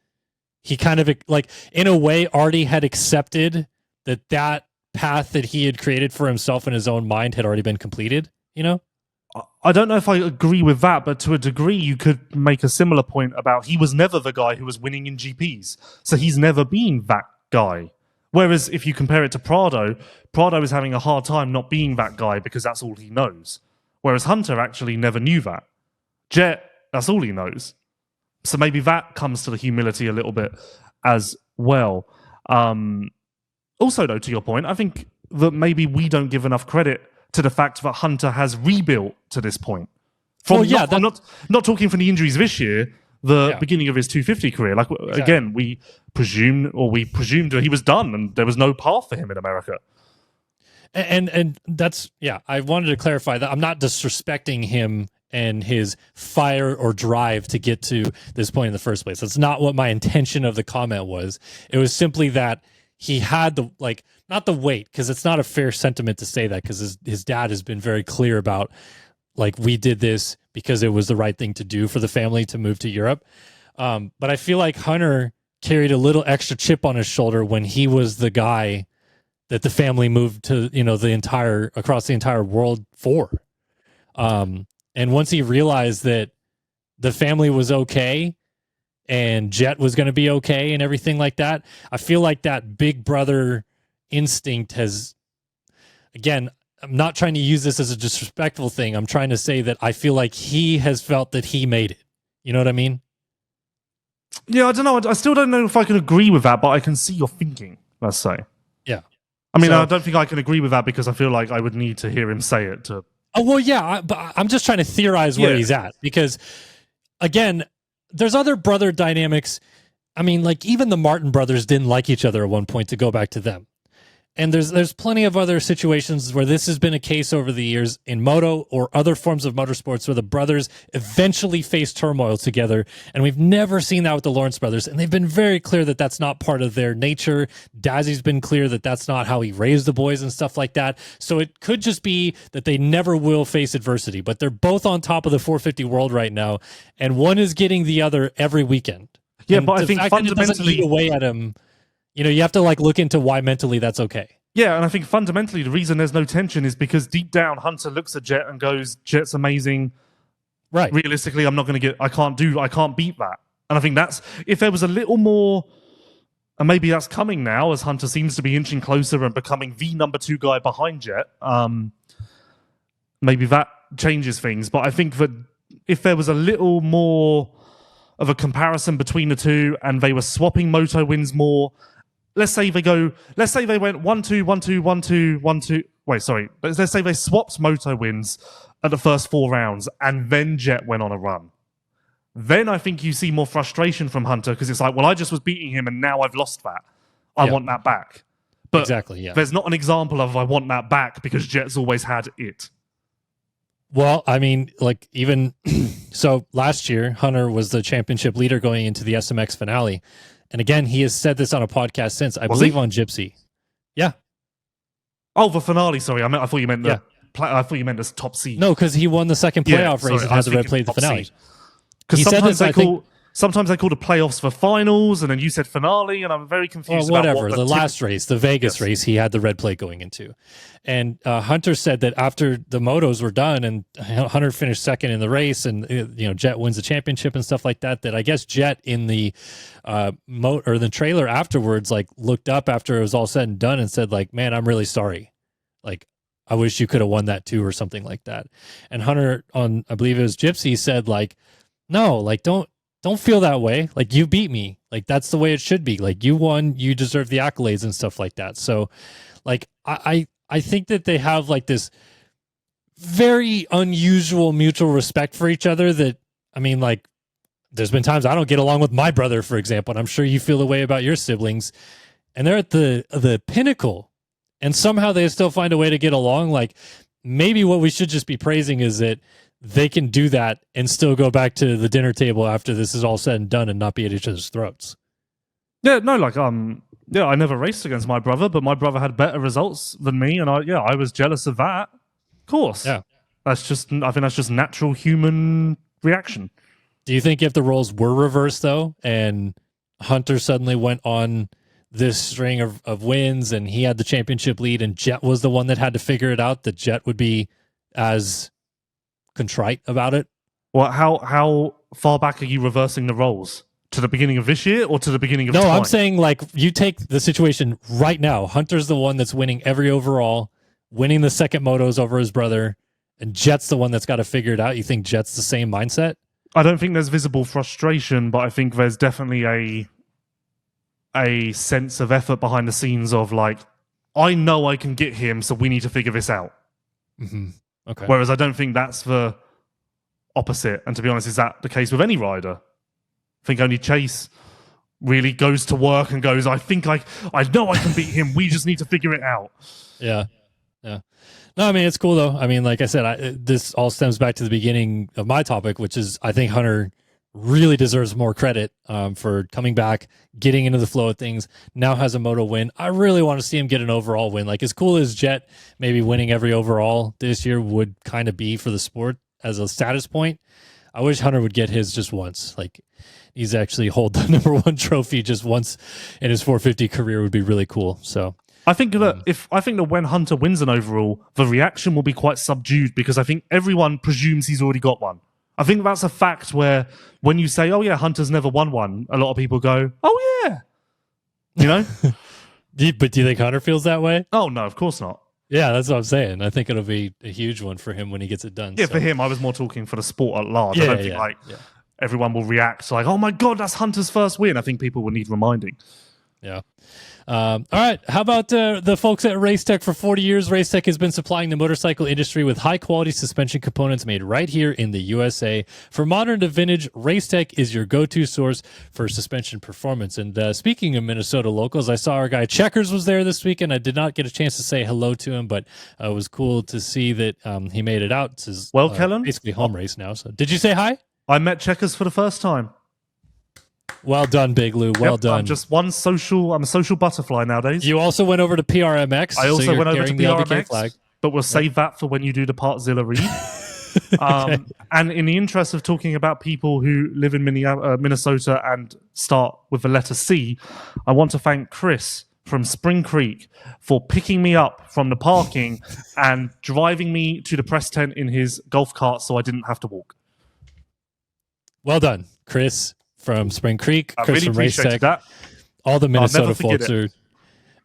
he kind of like in a way already had accepted that path that he had created for himself in his own mind had already been completed, you know? I don't know if I agree with that, but to a degree you could make a similar point about he was never the guy who was winning in GPs. So he's never been that guy. Whereas if you compare it to Prado is having a hard time not being that guy because that's all he knows. Whereas Hunter actually never knew that. Jett, that's all he knows. So maybe that comes to the humility a little bit as well. Also, though, to your point, I think that maybe we don't give enough credit to the fact that Hunter has rebuilt to this point. I'm not talking from the injuries this year, beginning of his 250 career. Like, exactly. Again, we presumed that he was done and there was no path for him in America. And that's, I wanted to clarify that I'm not disrespecting him and his fire or drive to get to this point in the first place. That's not what my intention of the comment was. It was simply that he had not the weight, because it's not a fair sentiment to say that, because his dad has been very clear about, like, we did this because it was the right thing to do for the family to move to Europe. But I feel like Hunter carried a little extra chip on his shoulder when he was the guy that the family moved to, across the entire world for. And once he realized that the family was okay and Jett was going to be okay and everything like that, I feel like that big brother instinct has, again, I'm not trying to use this as a disrespectful thing. I'm trying to say that I feel like he has felt that he made it. You know what I mean? Yeah, I don't know. I still don't know if I can agree with that, but I can see your thinking. let's say. Yeah. I mean, I don't think I can agree with that because I feel like I would need to hear him say it to. Oh, well, yeah, but I'm just trying to theorize where he's at because, again, there's other brother dynamics. I mean, like even the Martin brothers didn't like each other at one point, to go back to them. And there's plenty of other situations where this has been a case over the years in moto or other forms of motorsports where the brothers eventually face turmoil together. And we've never seen that with the Lawrence brothers. And they've been very clear that that's not part of their nature. Dazzy's been clear that that's not how he raised the boys and stuff like that. So it could just be that they never will face adversity, but they're both on top of the 450 world right now. And one is getting the other every weekend. Yeah, and but I think fundamentally, eat away at him. You know, you have to like look into why mentally that's okay. Yeah, and I think fundamentally the reason there's no tension is because deep down Hunter looks at Jett and goes, "Jett's amazing. Right. Realistically, I can't beat that." And I think that's, if there was a little more, and maybe that's coming now as Hunter seems to be inching closer and becoming the number 2 guy behind Jett. Maybe that changes things. But I think that if there was a little more of a comparison between the two and they were swapping moto wins more. Let's say they went 1-2, 1-2, 1-2, 1-2. Wait, sorry. Let's say they swapped moto wins at the first 4 rounds and then Jett went on a run. Then I think you see more frustration from Hunter because it's like, well, I just was beating him and now I've lost that. I want that back. But exactly, yeah. There's not an example of I want that back because Jett's always had it. Well, I mean, like even so last year, Hunter was the championship leader going into the SMX finale. And again, he has said this on a podcast since, I believe on Gypsy. Yeah. Oh, the finale. Sorry, I thought you meant the. I thought you meant the top seed. No, because he won the second playoff race and has the red play the finale. Because sometimes they call the playoffs for finals, and then you said finale, and I'm very confused. Well, whatever. The last race, the Vegas race, he had the red plate going into. And Hunter said that after the motos were done and Hunter finished second in the race and Jett wins the championship and stuff like that, that I guess Jett in the the trailer afterwards like looked up after it was all said and done and said like, man, I'm really sorry. Like, I wish you could have won that too or something like that. And Hunter on, I believe it was Gypsy, said like, no, like don't feel that way. Like, you beat me. Like, that's the way it should be. Like, you won, you deserve the accolades and stuff like that. So like, I think that they have like this very unusual mutual respect for each other that, I mean, like, there's been times I don't get along with my brother, for example, and I'm sure you feel the way about your siblings, and they're at the pinnacle, and somehow they still find a way to get along. Like, maybe what we should just be praising is that they can do that and still go back to the dinner table after this is all said and done and not be at each other's throats. Yeah, no, like, I never raced against my brother, but my brother had better results than me, and I was jealous of that. Of course. Yeah. I think that's just natural human reaction. Do you think if the roles were reversed, though, and Hunter suddenly went on this string of wins and he had the championship lead and Jett was the one that had to figure it out, that Jett would be as contrite about it? Well, how far back are you reversing the roles? To the beginning of this year or to the beginning of time? No, I'm saying like you take the situation right now. Hunter's the one that's winning every overall, winning the second motos over his brother, and Jett's the one that's got to figure it out. You think Jett's the same mindset? I don't think there's visible frustration, but I think there's definitely a sense of effort behind the scenes of like, I know I can get him, so we need to figure this out. Mm-hmm. Okay. Whereas I don't think that's the opposite. And to be honest, is that the case with any rider? I think only Chase really goes to work and goes, I know I can beat him. We just need to figure it out. Yeah. Yeah. No, I mean, it's cool though. I mean, like I said, this all stems back to the beginning of my topic, which is I think Hunter really deserves more credit for coming back, getting into the flow of things, now has a moto win. I really want to see him get an overall win. Like, as cool as Jett maybe winning every overall this year would kind of be for the sport as a status point, I wish Hunter would get his just once. Like, he's actually hold the number 1 trophy just once in his 450 career would be really cool. So I think that when Hunter wins an overall, the reaction will be quite subdued because I think everyone presumes he's already got one. I think that's a fact where when you say, oh yeah, Hunter's never won one, a lot of people go, oh yeah. You know? But do you think Hunter feels that way? Oh no, of course not. Yeah, that's what I'm saying. I think it'll be a huge one for him when he gets it done. Yeah, so. For him, I was more talking for the sport at large. Yeah, I don't think everyone will react like, oh my God, that's Hunter's first win. I think people will need reminding. Yeah. All right. How about the folks at Racetech? For 40 years, Racetech has been supplying the motorcycle industry with high-quality suspension components made right here in the USA. For modern to vintage, Racetech is your go-to source for suspension performance. And speaking of Minnesota locals, I saw our guy Checkers was there this weekend. I did not get a chance to say hello to him, but it was cool to see that he made it out. It's his, Kellen, basically home race now. So, did you say hi? I met Checkers for the first time. Well done, Big Lou. Well done. I'm just I'm a social butterfly nowadays. You also went over to PRMX. I also went over to the LVK PRMX, flag. but we'll save that for when you do the Partzilla read. Okay. And in the interest of talking about people who live in Minnesota and start with the letter C, I want to thank Chris from Spring Creek for picking me up from the parking and driving me to the press tent in his golf cart so I didn't have to walk. Well done, Chris from Spring Creek. I Chris really from appreciate that. All the Minnesota folks are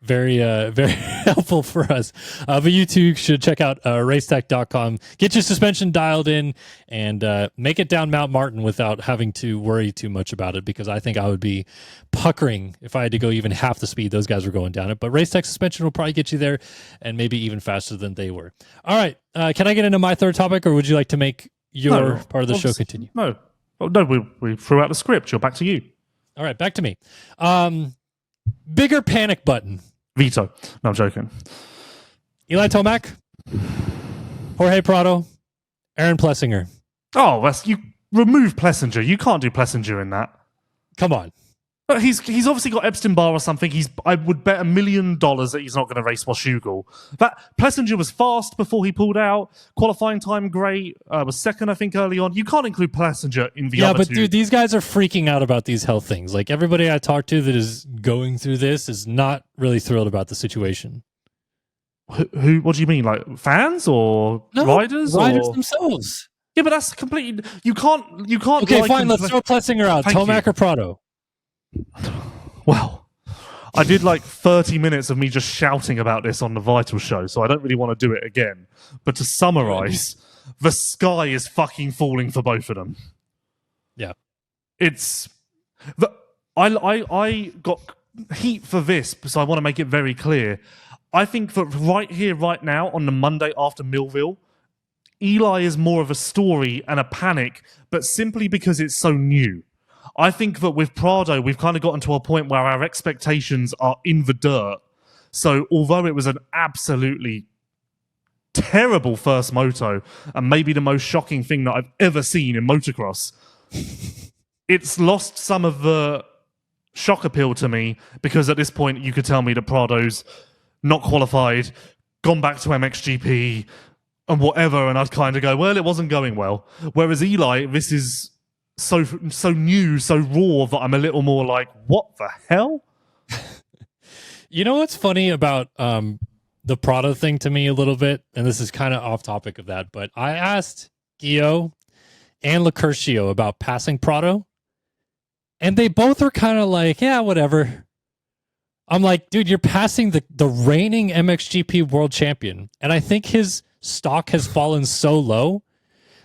very, very helpful for us. But you too should check out racetech.com. Get your suspension dialed in and make it down Mount Martin without having to worry too much about it, because I think I would be puckering if I had to go even half the speed those guys were going down it. But Racetech suspension will probably get you there and maybe even faster than they were. All right. Can I get into my third topic, or would you like to make your part of the show continue? No. Oh, no, we threw out the script. You're back to you. All right, back to me. Bigger panic button. Veto. No, I'm joking. Eli Tomac, Jorge Prado, Aaron Plessinger. Oh, you remove Plessinger. You can't do Plessinger in that. Come on. But he's obviously got Epstein-Barr or something. I would bet $1 million that he's not going to race Washougal. That Plessinger was fast before he pulled out. Qualifying time great. Was second, I think, early on. You can't include Plessinger in the other two. Dude, these guys are freaking out about these health things. Like, everybody I talk to that is going through this is not really thrilled about the situation. Who? What do you mean? Like fans or riders? Riders themselves. Yeah, but that's completely. You can't. Okay, fine. Let's throw Plessinger out. Tomac or Prado. Well, I did like 30 minutes of me just shouting about this on the Vital show, so I don't really want to do it again. But to summarize, the sky is fucking falling for both of them. Yeah. I got heat for this, so I want to make it very clear. I think that right here, right now, on the Monday after Millville, Eli is more of a story and a panic, but simply because it's so new. I think that with Prado, we've kind of gotten to a point where our expectations are in the dirt. So although it was an absolutely terrible first moto, and maybe the most shocking thing that I've ever seen in motocross, it's lost some of the shock appeal to me, because at this point you could tell me that Prado's not qualified, gone back to MXGP, and whatever, and I'd kind of go, well, it wasn't going well. Whereas Eli, this is so new, so raw that I'm a little more like, what the hell? You know what's funny about the Prado thing to me a little bit, and this is kind of off topic of that, but I asked Gio and Lacurcio about passing Prado, and they both are kind of like, yeah, whatever. I'm like, dude, you're passing the reigning MXGP world champion, and I think his stock has fallen so low.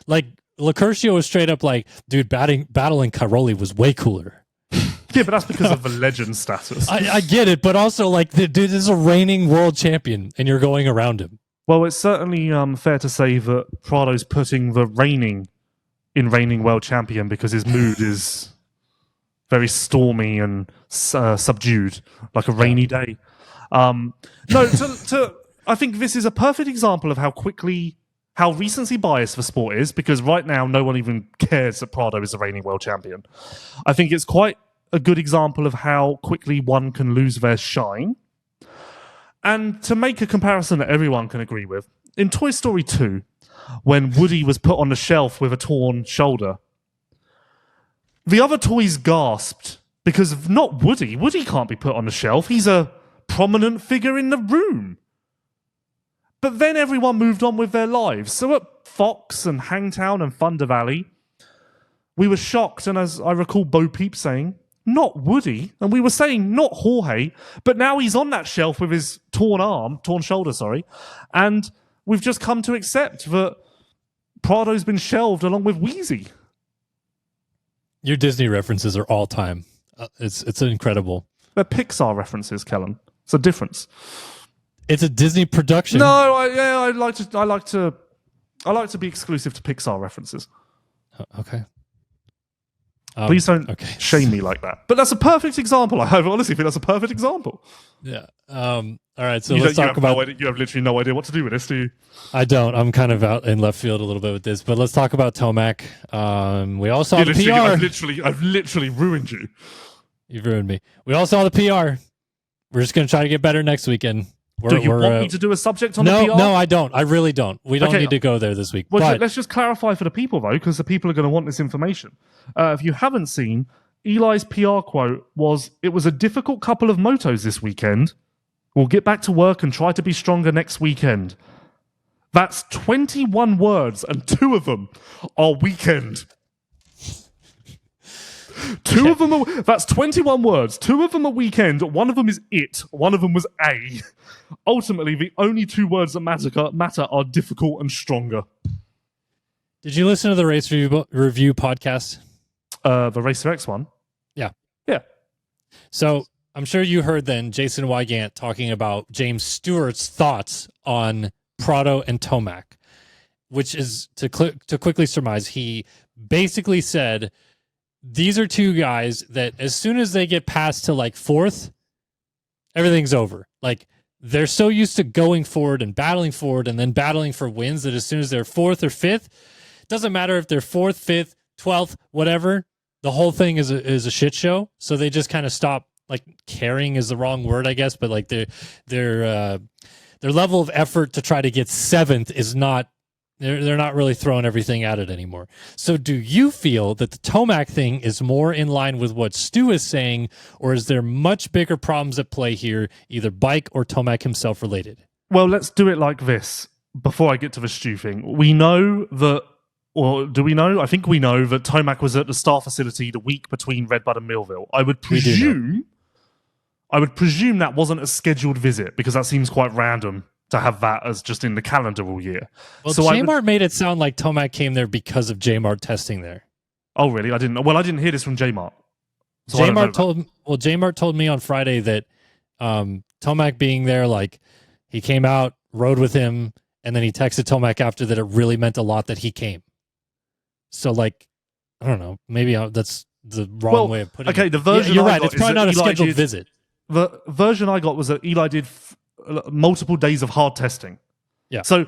Like, Lacurcio was straight up like, dude, battling Cairoli was way cooler. Yeah, but that's because of the legend status. I get it, but also, like, dude, this is a reigning world champion, and you're going around him. Well, it's certainly fair to say that Prado's putting the reigning world champion, because his mood is very stormy and subdued, like a rainy day. I think this is a perfect example of how recency biased the sport is, because right now no one even cares that Prado is the reigning world champion. I think it's quite a good example of how quickly one can lose their shine. And to make a comparison that everyone can agree with, in Toy Story 2, when Woody was put on the shelf with a torn shoulder, the other toys gasped because of not Woody. Woody can't be put on the shelf. He's a prominent figure in the room. But then everyone moved on with their lives. So at Fox and Hangtown and Thunder Valley, we were shocked, and as I recall Bo Peep saying, not Woody, and we were saying not Jorge, but now he's on that shelf with his torn shoulder, and we've just come to accept that Prado's been shelved along with Wheezy. Your Disney references are all time. It's incredible. They're Pixar references, Kellen. It's a difference. It's a Disney production. No, I like to be exclusive to Pixar references. Okay. Please don't shame me like that. But that's a perfect example. I honestly think that's a perfect example. Yeah. All right. So let's talk about. You have literally no idea what to do with this, do you? I don't. I'm kind of out in left field a little bit with this, but let's talk about Tomac. We all saw the PR. I've literally ruined you. You've ruined me. We all saw the PR. We're just going to try to get better next weekend. Do you want me to do a subject on the PR? No, I don't. I really don't. We don't need to go there this week. Well, let's just clarify for the people, though, because the people are going to want this information. If you haven't seen, Eli's PR quote was, "It was a difficult couple of motos this weekend. We'll get back to work and try to be stronger next weekend." That's 21 words, and 2 of them are weekend. Two of them that's 21 words. 2 of them are weekend. 1 of them is it. 1 of them was a. Ultimately, the only 2 words that matter are difficult and stronger. Did you listen to the race review podcast? The Racer X one? Yeah. Yeah. So I'm sure you heard then Jason Wygant talking about James Stewart's thoughts on Prado and Tomac, which is, to quickly surmise, he basically said, these are 2 guys that as soon as they get past to like 4th, everything's over. Like, they're so used to going forward and then battling for wins that as soon as they're 4th or 5th, it doesn't matter if they're 4th, 5th, 12th, whatever, the whole thing is a shit show. So they just kind of stop, like, caring is the wrong word, I guess, but like their level of effort to try to get 7th is not, they're not really throwing everything at it anymore. So do you feel that the Tomac thing is more in line with what Stu is saying, or is there much bigger problems at play here, either Bike or Tomac himself related? Well, let's do it like this. Before I get to the Stu thing, we know that, or do we know? I think we know that Tomac was at the Star facility the week between Redbud and Millville. I would presume that wasn't a scheduled visit, because that seems quite random to have that as just in the calendar all year. Well, so J-Mart made it sound like Tomac came there because of J-Mart testing there. Oh, really? I didn't know. Well, I didn't hear this from J-Mart. So J-Mart told me on Friday that Tomac being there, like, he came out, rode with him, and then he texted Tomac after that it really meant a lot that he came. So, like, I don't know. Maybe that's the wrong way of putting it. Okay, the version you're I right. got It's probably not a Eli scheduled visit. The version I got was that Eli did multiple days of hard testing. Yeah. So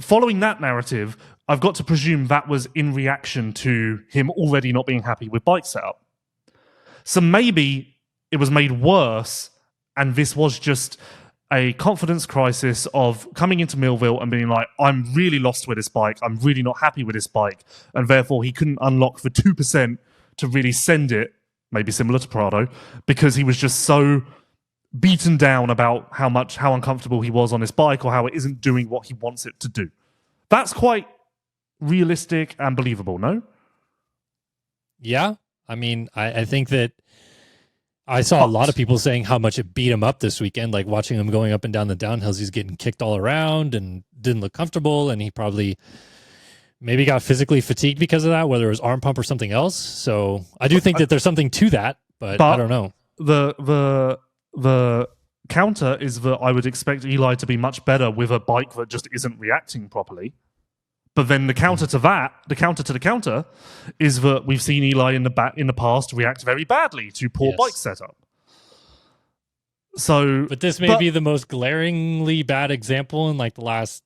following that narrative, I've got to presume that was in reaction to him already not being happy with bike setup. So maybe it was made worse, and this was just a confidence crisis of coming into Millville and being like, I'm really lost with this bike. I'm really not happy with this bike. And therefore he couldn't unlock the 2% to really send it, maybe similar to Prado, because he was just so beaten down about how uncomfortable he was on his bike, or how it isn't doing what he wants it to do. That's quite realistic and believable, no? Yeah. I mean, I think that I saw a lot of people saying how much it beat him up this weekend, like watching him going up and down the downhills. He's getting kicked all around and didn't look comfortable, and he probably maybe got physically fatigued because of that, whether it was arm pump or something else. So I do think that there's something to that, but I don't know. The counter is that I would expect Eli to be much better with a bike that just isn't reacting properly. But then the counter to the counter is that we've seen Eli in the past react very badly to poor bike setup. But this may be the most glaringly bad example in like the last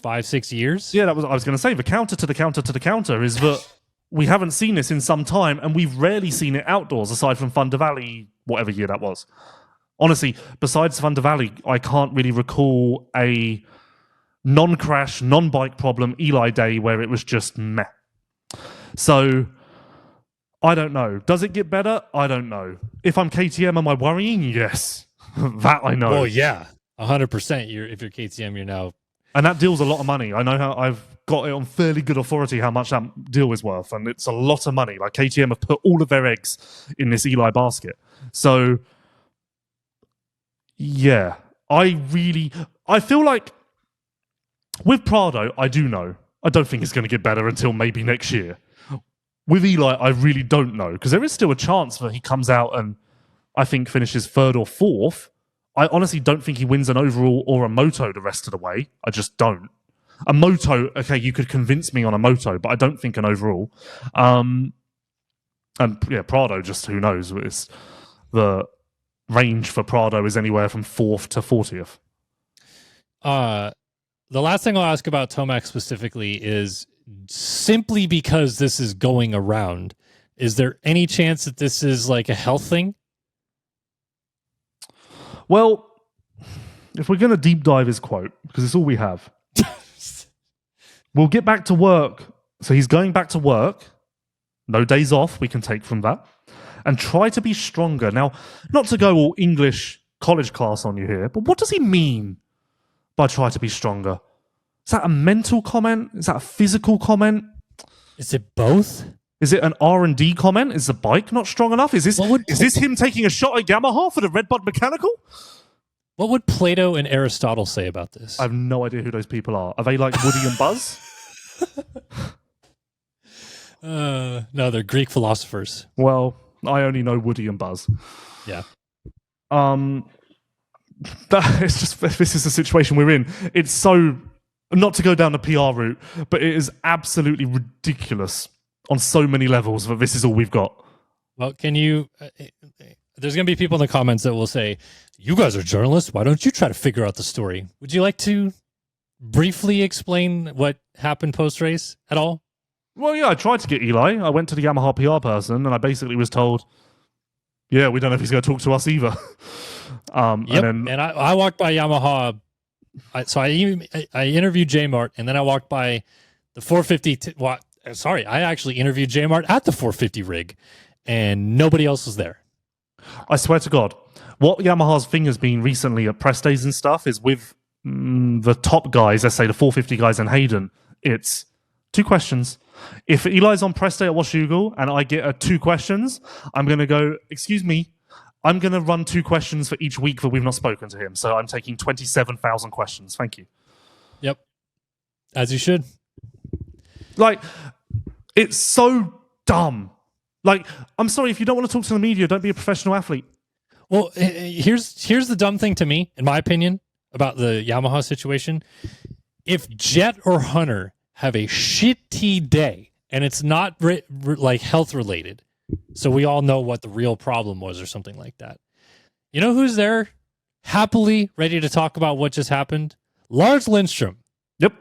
5-6 years. Yeah, I was going to say the counter to the counter is that we haven't seen this in some time, and we've rarely seen it outdoors aside from Thunder Valley, whatever year that was. Honestly, besides Thunder Valley, I can't really recall a non-crash, non-bike problem Eli day where it was just meh. So, I don't know. Does it get better? I don't know. If I'm KTM, am I worrying? Yes. That I know. Well, yeah. 100%. If you're KTM, you're now... And that deal's a lot of money. I know how I've got it on fairly good authority how much that deal is worth, and it's a lot of money. Like, KTM have put all of their eggs in this Eli basket. So... yeah, I feel like with Prado, I do know. I don't think it's going to get better until maybe next year. With Eli, I really don't know, because there is still a chance that he comes out and I think finishes 3rd or 4th. I honestly don't think he wins an overall or a moto the rest of the way. I just don't. A moto, okay, you could convince me on a moto, but I don't think an overall. And yeah, Prado, just who knows? It's the range for Prado is anywhere from 4th to 40th. The last thing I'll ask about Tomac specifically is simply because this is going around, is there any chance that this is like a health thing? Well, if we're going to deep dive his quote, because it's all we have, we'll get back to work. So he's going back to work. No days off we can take from that. And try to be stronger. Now, not to go all English college class on you here, but what does he mean by try to be stronger? Is that a mental comment? Is that a physical comment? Is it both? Is it an R&D comment? Is the bike not strong enough? Is this him taking a shot at Yamaha for the Redbud Mechanical? What would Plato and Aristotle say about this? I have no idea who those people are. Are they like Woody and Buzz? No, they're Greek philosophers. Well, I only know Woody and Buzz. Yeah. It's just, this is the situation we're in. It's so, not to go down the PR route, but it is absolutely ridiculous on so many levels that this is all we've got. Well, can you... there's going to be people in the comments that will say, you guys are journalists. Why don't you try to figure out the story? Would you like to briefly explain what happened post-race at all? Well, yeah, I tried to get Eli. I went to the Yamaha PR person, and I basically was told, yeah, we don't know if he's going to talk to us either. And I walked by Yamaha. I interviewed J-Mart, and then I walked by the 450... I actually interviewed J-Mart at the 450 rig, and nobody else was there. I swear to God, what Yamaha's thing has been recently at press days and stuff is with the top guys, let's say the 450 guys and Hayden, it's 2 questions. If Eli's on press day at Washougal and I get 2 questions, I'm going to go, excuse me, I'm going to run 2 questions for each week that we've not spoken to him. So I'm taking 27,000 questions. Thank you. Yep. As you should. Like, it's so dumb. Like, I'm sorry, if you don't want to talk to the media, don't be a professional athlete. Well, here's the dumb thing to me, in my opinion, about the Yamaha situation. If Jett or Hunter have a shitty day, and it's not like health related, so we all know what the real problem was or something like that. You know who's there happily ready to talk about what just happened? Lars Lindstrom. Yep.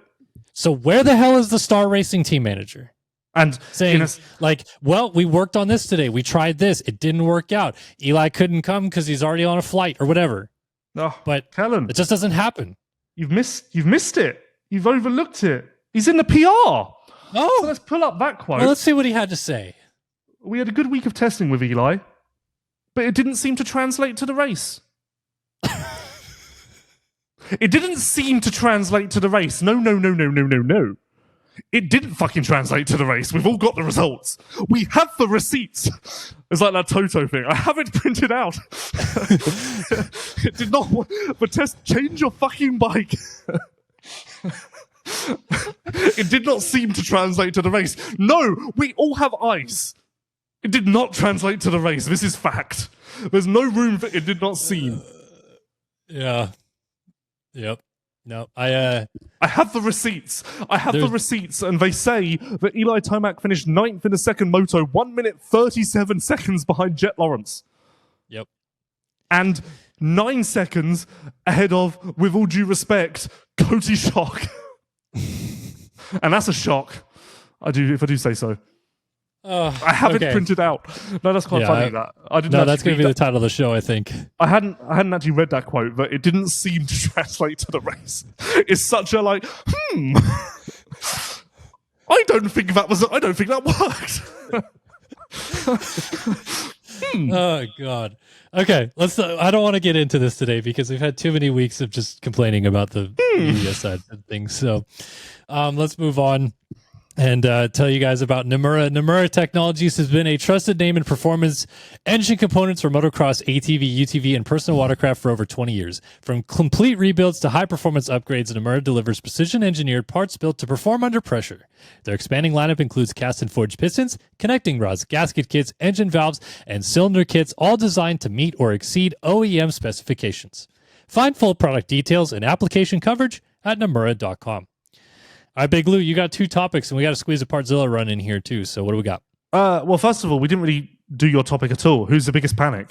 So where the hell is the Star Racing team manager? And saying, well, we worked on this today. We tried this. It didn't work out. Eli couldn't come because he's already on a flight or whatever. Oh, but Kellen, it just doesn't happen. You've missed it. You've overlooked it. He's in the PR. Oh, so let's pull up that quote. Well, let's see what he had to say. We had a good week of testing with Eli, but it didn't seem to translate to the race. It didn't seem to translate to the race. No. It didn't fucking translate to the race. We've all got the results. We have the receipts. It's like that Toto thing. I have it printed out. It did not. But test, change your fucking bike. It did not seem to translate to the race. No, we all have eyes. It did not translate to the race. This is fact. There's no room for it did not seem. Yeah. Yep. No, I have the receipts. The receipts, and they say that Eli Tomac finished 9th in the second moto, 1 minute 37 seconds behind Jett Lawrence. Yep. And 9 seconds ahead of, with all due respect, Cody Shock. And that's a shock. If I do say so. I have it printed out. No, that's quite funny. I didn't. No, that's going to be the title of the show, I think. I hadn't actually read that quote, but it didn't seem to translate to the race. It's such a I don't think that worked. Oh God. Okay, let's. I don't want to get into this today because we've had too many weeks of just complaining about the media side of things. So, let's move on and tell you guys about Namura. Namura Technologies has been a trusted name in performance engine components for motocross, ATV, UTV, and personal watercraft for over 20 years. From complete rebuilds to high-performance upgrades, Namura delivers precision-engineered parts built to perform under pressure. Their expanding lineup includes cast and forged pistons, connecting rods, gasket kits, engine valves, and cylinder kits, all designed to meet or exceed OEM specifications. Find full product details and application coverage at Namura.com. All right, Big Lou, you got 2 topics, and we got to squeeze a Partzilla run in here too. So what do we got? Well, first of all, we didn't really do your topic at all. Who's the biggest panic?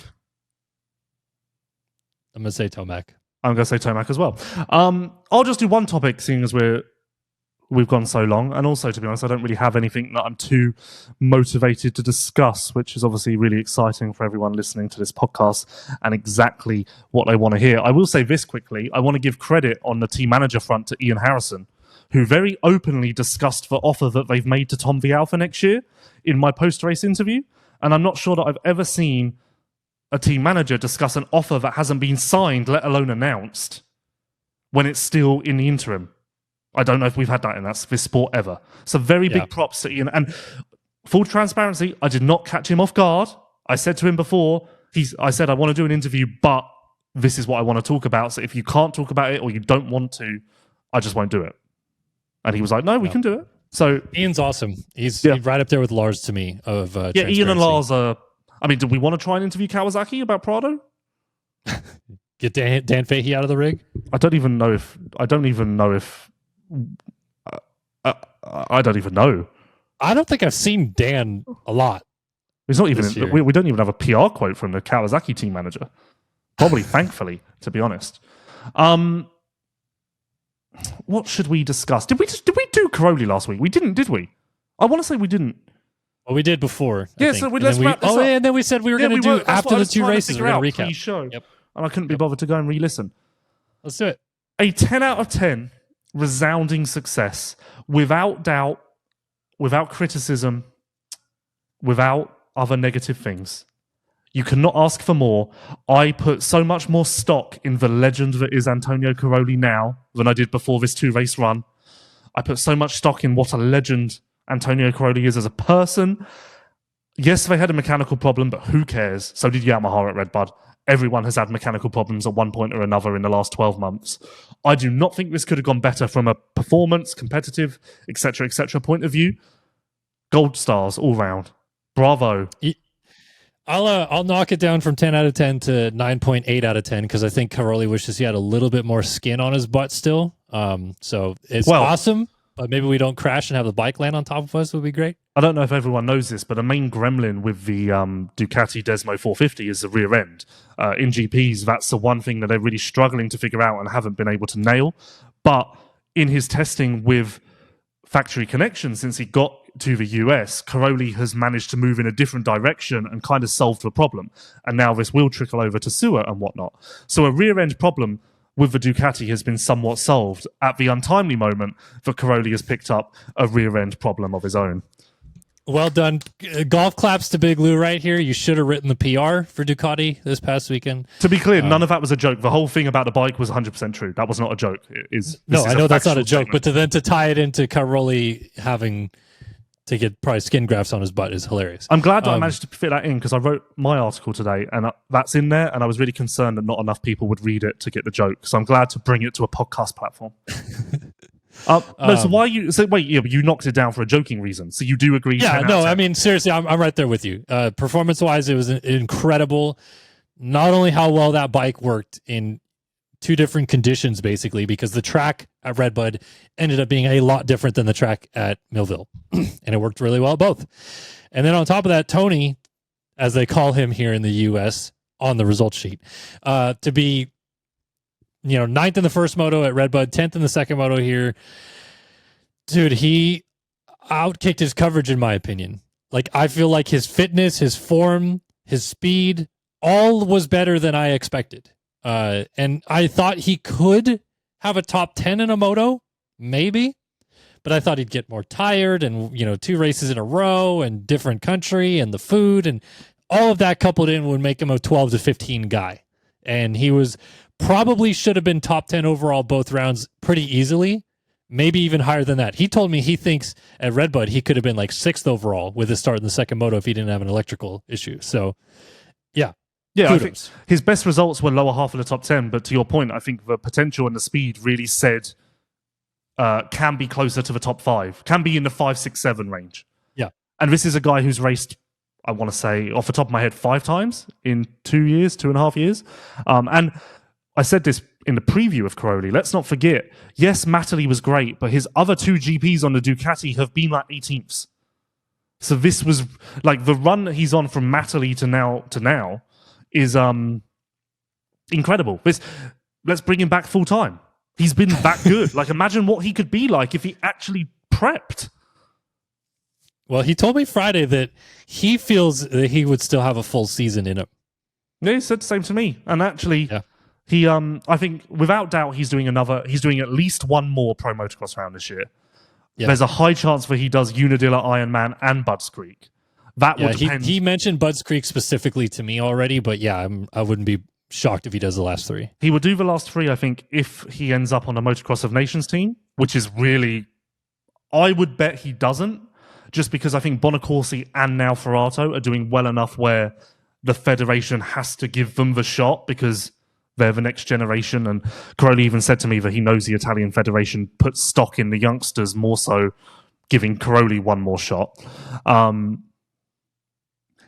I'm going to say Tomac. I'm going to say Tomac as well. I'll just do one topic, seeing as we've gone so long. And also, to be honest, I don't really have anything that I'm too motivated to discuss, which is obviously really exciting for everyone listening to this podcast and exactly what they want to hear. I will say this quickly. I want to give credit on the team manager front to Ian Harrison, who very openly discussed the offer that they've made to Tom Vial for next year in my post-race interview. And I'm not sure that I've ever seen a team manager discuss an offer that hasn't been signed, let alone announced, when it's still in the interim. I don't know if we've had that in this sport ever. So very big props to Ian. And full transparency, I did not catch him off guard. I said to him before, I said, I want to do an interview, but this is what I want to talk about. So if you can't talk about it or you don't want to, I just won't do it. And he was like, no, we can do it. So Ian's awesome. He's right up there with Lars to me of Ian and Lars are... I mean, do we want to try and interview Kawasaki about Prado? Get Dan Fahey out of the rig? I don't even know if... I don't even know. I don't think I've seen Dan a lot. It's not even... We don't even have a PR quote from the Kawasaki team manager. Probably, thankfully, to be honest. What should we discuss? Did we do Cairoli last week? We didn't, did we? I want to say we didn't. Well, we did before. Yeah, so let's wrap this up. And then we said we were going to do after the 2 races. We're going to recap. Pre-show, and I couldn't be bothered to go and re-listen. Let's do it. A 10 out of 10 resounding success, without doubt, without criticism, without other negative things. You cannot ask for more. I put so much more stock in the legend that is Antonio Cairoli now than I did before this 2-race run. I put so much stock in what a legend Antonio Cairoli is as a person. Yes, they had a mechanical problem, but who cares? So did Yamaha at Redbud. Everyone has had mechanical problems at one point or another in the last 12 months. I do not think this could have gone better from a performance, competitive, etc., point of view. Gold stars all round. Bravo. I'll knock it down from 10 out of 10 to 9.8 out of 10 because I think Cairoli wishes he had a little bit more skin on his butt still. So it's awesome, but maybe we don't crash and have the bike land on top of us would be great. I don't know if everyone knows this, but the main gremlin with the Ducati Desmo 450 is the rear end. In GPs, that's the one thing that they're really struggling to figure out and haven't been able to nail. But in his testing with factory connection since he got to the US, Cairoli has managed to move in a different direction and kind of solved the problem. And now this will trickle over to Sewer and whatnot. So a rear end problem with the Ducati has been somewhat solved at the untimely moment that Cairoli has picked up a rear end problem of his own. Well done. Golf claps to Big Lou right here. You should have written the PR for Ducati this past weekend. To be clear, none of that was a joke. The whole thing about the bike was 100% true. That was not a joke. I know that's not a joke, but to tie it into Cairoli having to get probably skin grafts on his butt is hilarious. I'm glad that I managed to fit that in because I wrote my article today and that's in there, and I was really concerned that not enough people would read it to get the joke. So I'm glad to bring it to a podcast platform. So why you? So wait, you knocked it down for a joking reason. So you do agree? Yeah, no, I mean seriously, I'm right there with you. Performance-wise, it was incredible. Not only how well that bike worked in 2 different conditions, basically, because the track at Redbud ended up being a lot different than the track at Millville, and it worked really well at both. And then on top of that, Tony, as they call him here in the U.S. on the result sheet, to be 9th in the first moto at Redbud, 10th in the second moto here. Dude, he outkicked his coverage, in my opinion. Like, I feel like his fitness, his form, his speed, all was better than I expected. And I thought he could have a top 10 in a moto, maybe. But I thought he'd get more tired and, 2 races in a row and different country and the food and all of that coupled in would make him a 12 to 15 guy. And he was... probably should have been top 10 overall both rounds pretty easily, maybe even higher than that. He told me he thinks at Redbud he could have been like 6th overall with his start in the second moto if he didn't have an electrical issue. So, yeah. I think his best results were lower half of the top 10, but to your point, I think the potential and the speed really said can be closer to the top 5, can be in the 5, 6, 7 range. Yeah. And this is a guy who's raced, I want to say, off the top of my head, 5 times in 2.5 years. And I said this in the preview of Cairoli. Let's not forget, yes, Matterley was great, but his other 2 GPs on the Ducati have been like 18ths. So this was like the run that he's on from Matterley to now is incredible. Let's bring him back full time. He's been that good. Like, imagine what he could be like if he actually prepped. Well, he told me Friday that he feels that he would still have a full season in him. Yeah, he said the same to me. And actually, he I think without doubt he's doing at least one more pro motocross round this year. Yeah. There's a high chance that he does Unadilla, Ironman, and Budds Creek. That would depend. He mentioned Budds Creek specifically to me already, but yeah, I wouldn't be shocked if he does the last 3. He would do the last 3, I think, if he ends up on a Motocross of Nations team, which is really... I would bet he doesn't, just because I think Bonacorsi and now Ferrato are doing well enough where the Federation has to give them the shot because they're the next generation. And Cairoli even said to me that he knows the Italian Federation puts stock in the youngsters, more so giving Cairoli one more shot.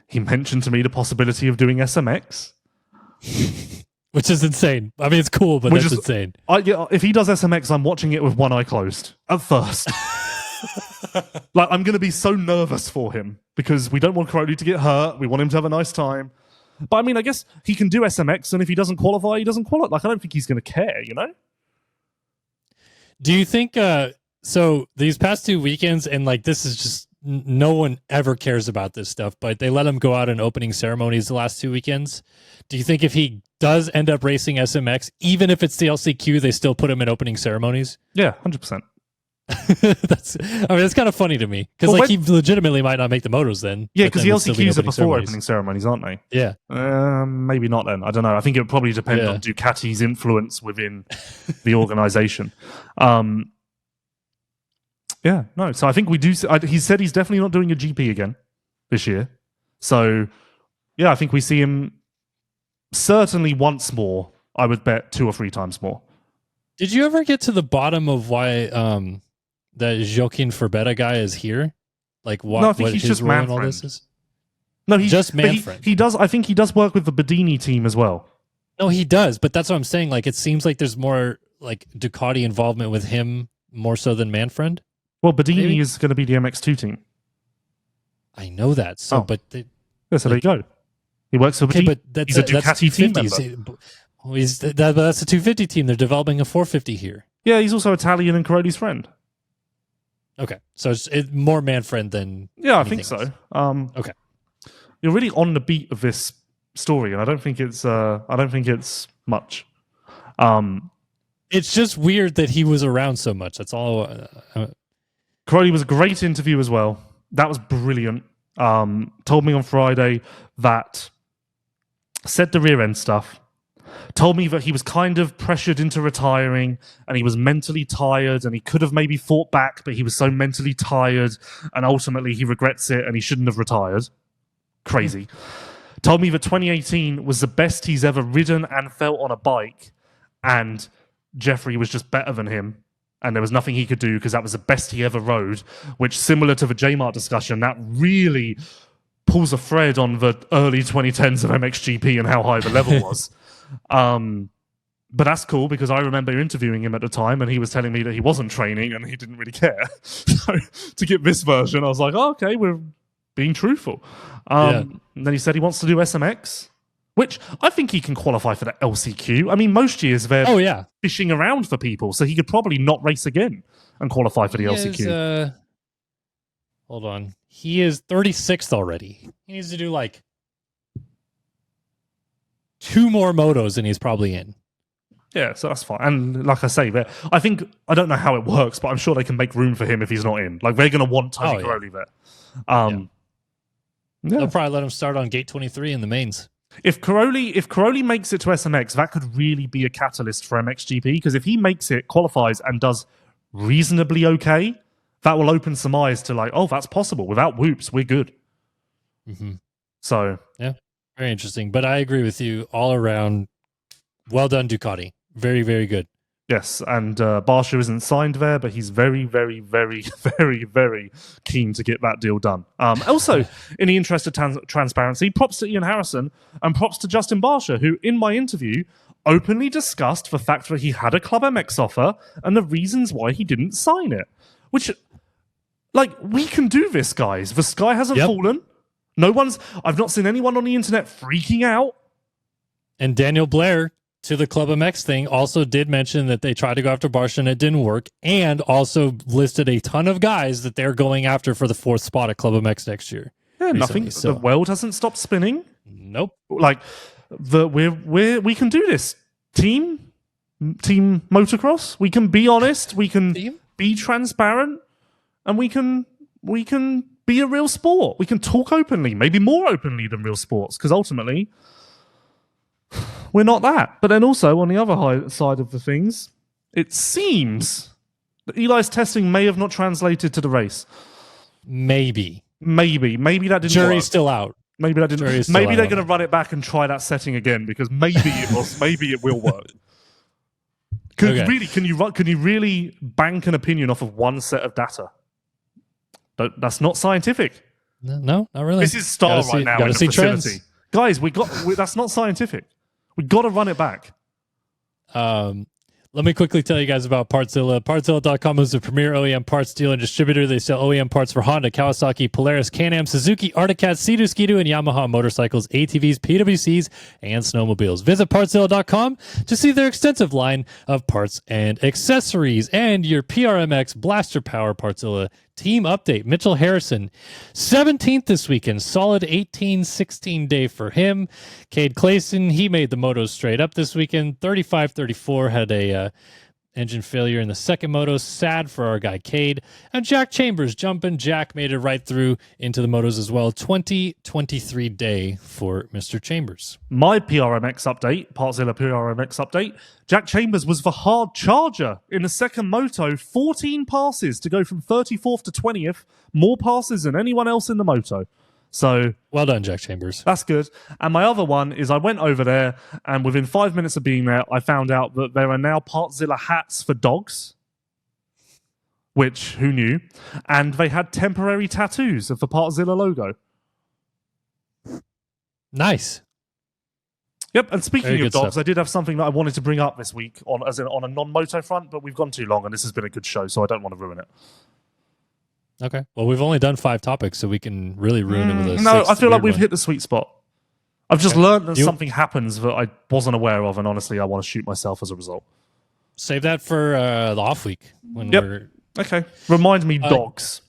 He mentioned to me the possibility of doing SMX. Which is insane. I mean, it's cool, but that's insane. If he does SMX, I'm watching it with one eye closed at first. Like, I'm going to be so nervous for him because we don't want Cairoli to get hurt. We want him to have a nice time. But I mean, I guess he can do SMX, and if he doesn't qualify, he doesn't qualify. Like, I don't think he's going to care, you know? Do you think, so these past 2 weekends, and like, this is just, no one ever cares about this stuff, but they let him go out in opening ceremonies the last 2 weekends. Do you think if he does end up racing SMX, even if it's the LCQ, they still put him in opening ceremonies? Yeah, 100%. That's kind of funny to me because he legitimately might not make the motos then. Yeah, because the LCQs are before opening ceremonies, aren't they? Yeah. Maybe not then. I don't know. I think it would probably depend on Ducati's influence within the organization. Yeah, no. So I think we do. He said he's definitely not doing a GP again this year. So yeah, I think we see him certainly once more. I would bet 2 or 3 times more. Did you ever get to the bottom of why that Joaquin Forbetta guy is here? Like, what? No, I think he's just man all friend. this is? No, he's just man friend. He does. I think he does work with the Bedini team as well. No, he does. But that's what I'm saying. Like, it seems like there's more like Ducati involvement with him more so than Manfred. Well, Bedini is going to be the MX2 team. I know that. So, but so there you go. He works for Bedini. But he's a Ducati team member. That's a 250 team. They're developing a 450 here. Yeah, he's also Italian and Cairoli's friend. Okay, so it's more Manfred than I think so. Okay, you're really on the beat of this story, and I don't think it's much. It's just weird that he was around so much. That's all. Cairoli was a great interview as well. That was brilliant. Told me on Friday that said the rear end stuff. Told me that he was kind of pressured into retiring and he was mentally tired and he could have maybe fought back, but he was so mentally tired and ultimately he regrets it and he shouldn't have retired. Crazy. Told me that 2018 was the best he's ever ridden and felt on a bike and Jeffrey was just better than him and there was nothing he could do because that was the best he ever rode, which, similar to the J-Mart discussion, that really pulls a thread on the early 2010s of MXGP and how high the level was. But that's cool because I remember interviewing him at the time and he was telling me that he wasn't training and he didn't really care. So to get this version, I was like, oh, okay, we're being truthful. And then he said he wants to do SMX, which I think he can qualify for the LCQ. I mean, most years they're fishing around for people, so he could probably not race again and qualify for the LCQ. Hold on. He is 36th already. He needs to do like 2 more motos and he's probably in. Yeah, so that's fine. And like I say, I don't know how it works, but I'm sure they can make room for him if he's not in. Like, they're going to want Tony Cairoli there. They'll probably let him start on gate 23 in the mains. If Cairoli makes it to SMX, that could really be a catalyst for MXGP, because if he makes it, qualifies, and does reasonably okay, that will open some eyes to like, oh, that's possible. Without whoops, we're good. Mm-hmm. So yeah, very interesting. But I agree with you all around. Well done, Ducati. Very, very good. Yes, and Barsha isn't signed there, but he's very, very, very, very, very keen to get that deal done. Also, in the interest of transparency, props to Ian Harrison and props to Justin Barsha, who, in my interview, openly discussed the fact that he had a Club MX offer and the reasons why he didn't sign it. Which, like, we can do this, guys. The sky hasn't fallen. I've not seen anyone on the internet freaking out. And Daniel Blair, to the Club MX thing, also did mention that they tried to go after Barsha and it didn't work, and also listed a ton of guys that they're going after for the 4th spot at Club MX next year. Yeah, nothing. So. The world hasn't stopped spinning. Nope. Like, we can do this. Team motocross. We can be honest. We can be transparent, and we can be a real sport. We can talk openly, maybe more openly than real sports, because ultimately we're not that. But then also on the other side of the things, it seems that Eli's testing may have not translated to the race. Maybe that didn't. Jury's work. Still out. Maybe that didn't. Maybe they're going to run it back and try that setting again, because maybe it will work. Really, can you really bank an opinion off of one set of data? That's not scientific. No, not really. This is Star right now in the facility. Guys, that's not scientific. We got to run it back. Let me quickly tell you guys about Partzilla. Partzilla.com is the premier OEM parts dealer and distributor. They sell OEM parts for Honda, Kawasaki, Polaris, Can-Am, Suzuki, Arctic Cat, Sea-Doo, Ski-Doo, and Yamaha motorcycles, ATVs, PWCs, and snowmobiles. Visit Partzilla.com to see their extensive line of parts and accessories. And your PRMX Blaster Power Partzilla team update. Mitchell Harrison, 17th this weekend. Solid 18-16 day for him. Cade Clayson, he made the motos straight up this weekend. 35-34, had a engine failure in the second moto. Sad for our guy Cade. And Jack Chambers jumping. Jack made it right through into the motos as well. 20-23 day for Mr. Chambers. My PRMX update, Partzilla PRMX update, Jack Chambers was the hard charger in the second moto. 14 passes to go from 34th to 20th. More passes than anyone else in the moto. So well done, Jack Chambers. That's good. And my other one is I went over there, and within 5 minutes of being there, I found out that there are now Partzilla hats for dogs, which, who knew? And they had temporary tattoos of the Partzilla logo. Nice. Yep, and speaking of dogs, stuff. I did have something that I wanted to bring up this week on a non-moto front, but we've gone too long, and this has been a good show, so I don't want to ruin it. Okay. Well, we've only done 5 topics, so we can really ruin it with a No, sixth I feel like we've one. hit the sweet spot. I've just learned that something happens that I wasn't aware of, and honestly, I want to shoot myself as a result. Save that for the off week. When we're... Okay. Remind me, dogs.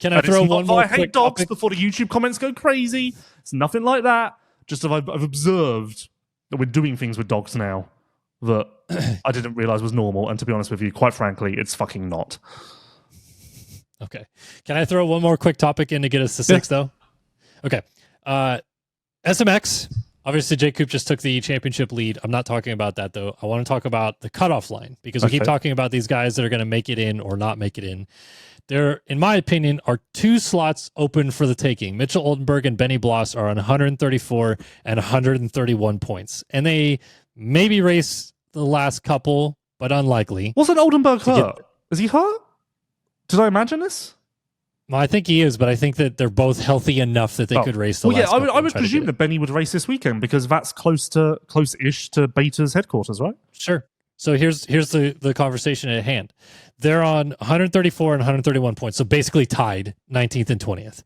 Can I throw one more I hate dogs topic? before the YouTube comments go crazy. It's nothing like that. Just I've observed that we're doing things with dogs now that I didn't realize was normal. And to be honest with you, quite frankly, it's fucking not. Okay. Can I throw one more quick topic in to get us to 6, though? Okay. SMX. Obviously, Jake Coop just took the championship lead. I'm not talking about that, though. I want to talk about the cutoff line, because we keep talking about these guys that are going to make it in or not make it in. There, in my opinion, are 2 slots open for the taking. Mitchell Oldenburg and Benny Bloss are on 134 and 131 points. And they maybe race the last couple, but unlikely. Wasn't Oldenburg hurt? Is he hurt? Did I imagine this? Well, I think he is, but I think that they're both healthy enough that they could race the last couple. I would presume that Benny would race this weekend, because that's close-ish to Beta's headquarters, right? Sure. So here's the conversation at hand. They're on 134 and 131 points, so basically tied 19th and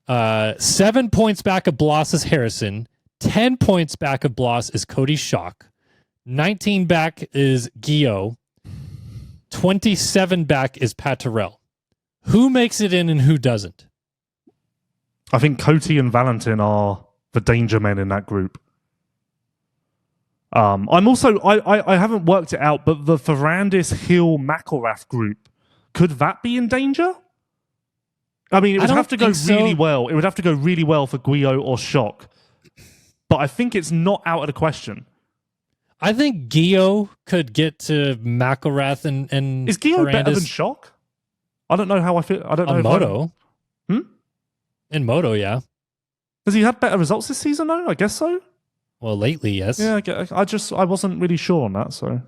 20th. 7 points back of Bloss is Harrison. 10 points back of Bloss is Cody Schock. 19 back is Gio. 27 back is Pat Terrell. Who makes it in and who doesn't? I think Coty and Valentin are the danger men in that group. I'm also I haven't worked it out, but the Ferrandis Hill McElrath group, could that be in danger? I mean, it would have to go really well. It would have to go really well for Guio or Shock, but I think it's not out of the question. I think Gio could get to McElrath and is Gio Ferrandis better than Shock? I don't know how I feel. I don't know. On Moto. In Moto, yeah. Has he had better results this season, though? I guess so. Well, lately, yes. Yeah, I wasn't really sure on that, so.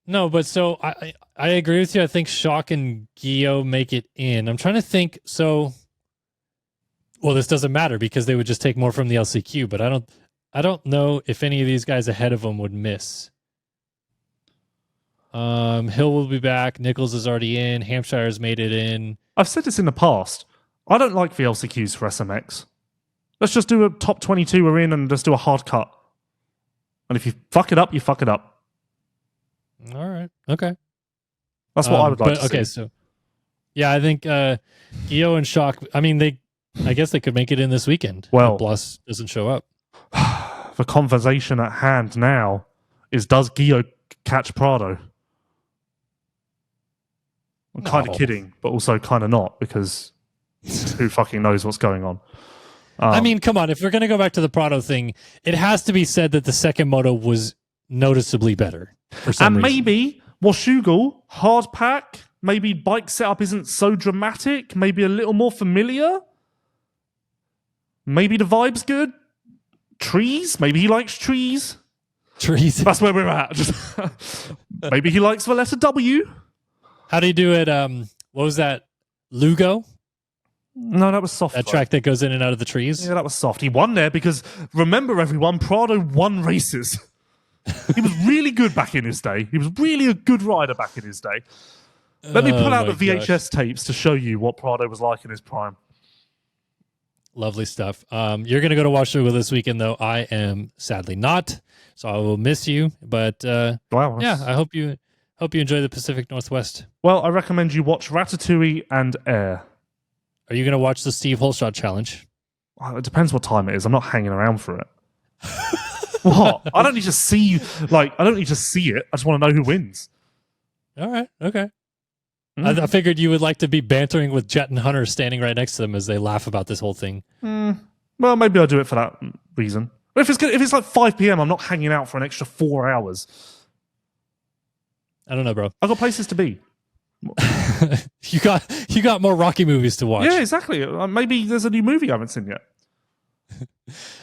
No, but so I agree with you. I think Shock and Gio make it in. I'm trying to think. So, well, this doesn't matter because they would just take more from the LCQ, but I don't. I don't know if any of these guys ahead of him would miss. Hill will be back. Nichols is already in. Hampshire's made it in. I've said this in the past. I don't like the LCQs for SMX. Let's just do a top 22 are in and just do a hard cut. And if you fuck it up, you fuck it up. All right. Okay. That's what I would like to see. Okay, so yeah, I think Gio and Shock, I mean, I guess they could make it in this weekend. Well, if Bloss doesn't show up. The conversation at hand now is, does Gio catch Prado? I'm kind of kidding, but also kind of not, because who fucking knows what's going on. I mean, come on. If we're going to go back to the Prado thing, it has to be said that the second moto was noticeably better for some reason. Maybe Washougal, hard pack, maybe bike setup isn't so dramatic, maybe a little more familiar. Maybe the vibe's good. Trees, maybe he likes trees. Trees. That's where we're at. Maybe he likes the letter W. How do you do it? What was that? Lugo? No, that was soft. That track that goes in and out of the trees? Yeah, that was soft. He won there because, remember everyone, Prado won races. He was really good back in his day. He was really a good rider back in his day. Let me pull out the VHS tapes to show you what Prado was like in his prime. Lovely stuff. You're going to go to Washougal this weekend, though. I am sadly not, so I will miss you. But wow, yeah, I hope you enjoy the Pacific Northwest. Well, I recommend you watch Ratatouille and Air. Are you going to watch the Steve Holshot challenge? Well, it depends what time it is. I'm not hanging around for it. What? I don't need to see I don't need to see it. I just want to know who wins. All right. Okay. I figured you would like to be bantering with Jett and Hunter standing right next to them as they laugh about this whole thing. Well, maybe I'll do it for that reason. But if it's like 5 p.m., I'm not hanging out for an extra 4 hours. I don't know, bro. I've got places to be. You got more Rocky movies to watch. Yeah, exactly. Maybe there's a new movie I haven't seen yet.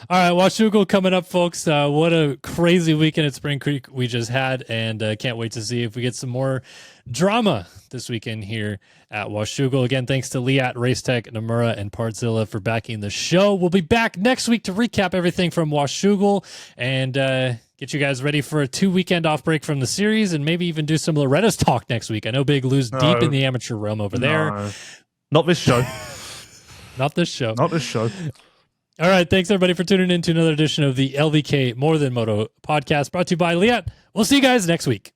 All right, Washougal coming up, folks. What a crazy weekend at Spring Creek we just had, and can't wait to see if we get some more drama this weekend here at Washougal. Again, thanks to Leatt, Racetech, Namura, and Partzilla for backing the show. We'll be back next week to recap everything from Washougal and get you guys ready for a 2-weekend off break from the series, and maybe even do some Loretta's talk next week. I know Big Lou's deep in the amateur realm over there. Not this show. Not this show. Not this show. All right, thanks everybody for tuning in to another edition of the LVK More Than Moto podcast, brought to you by Leatt. We'll see you guys next week.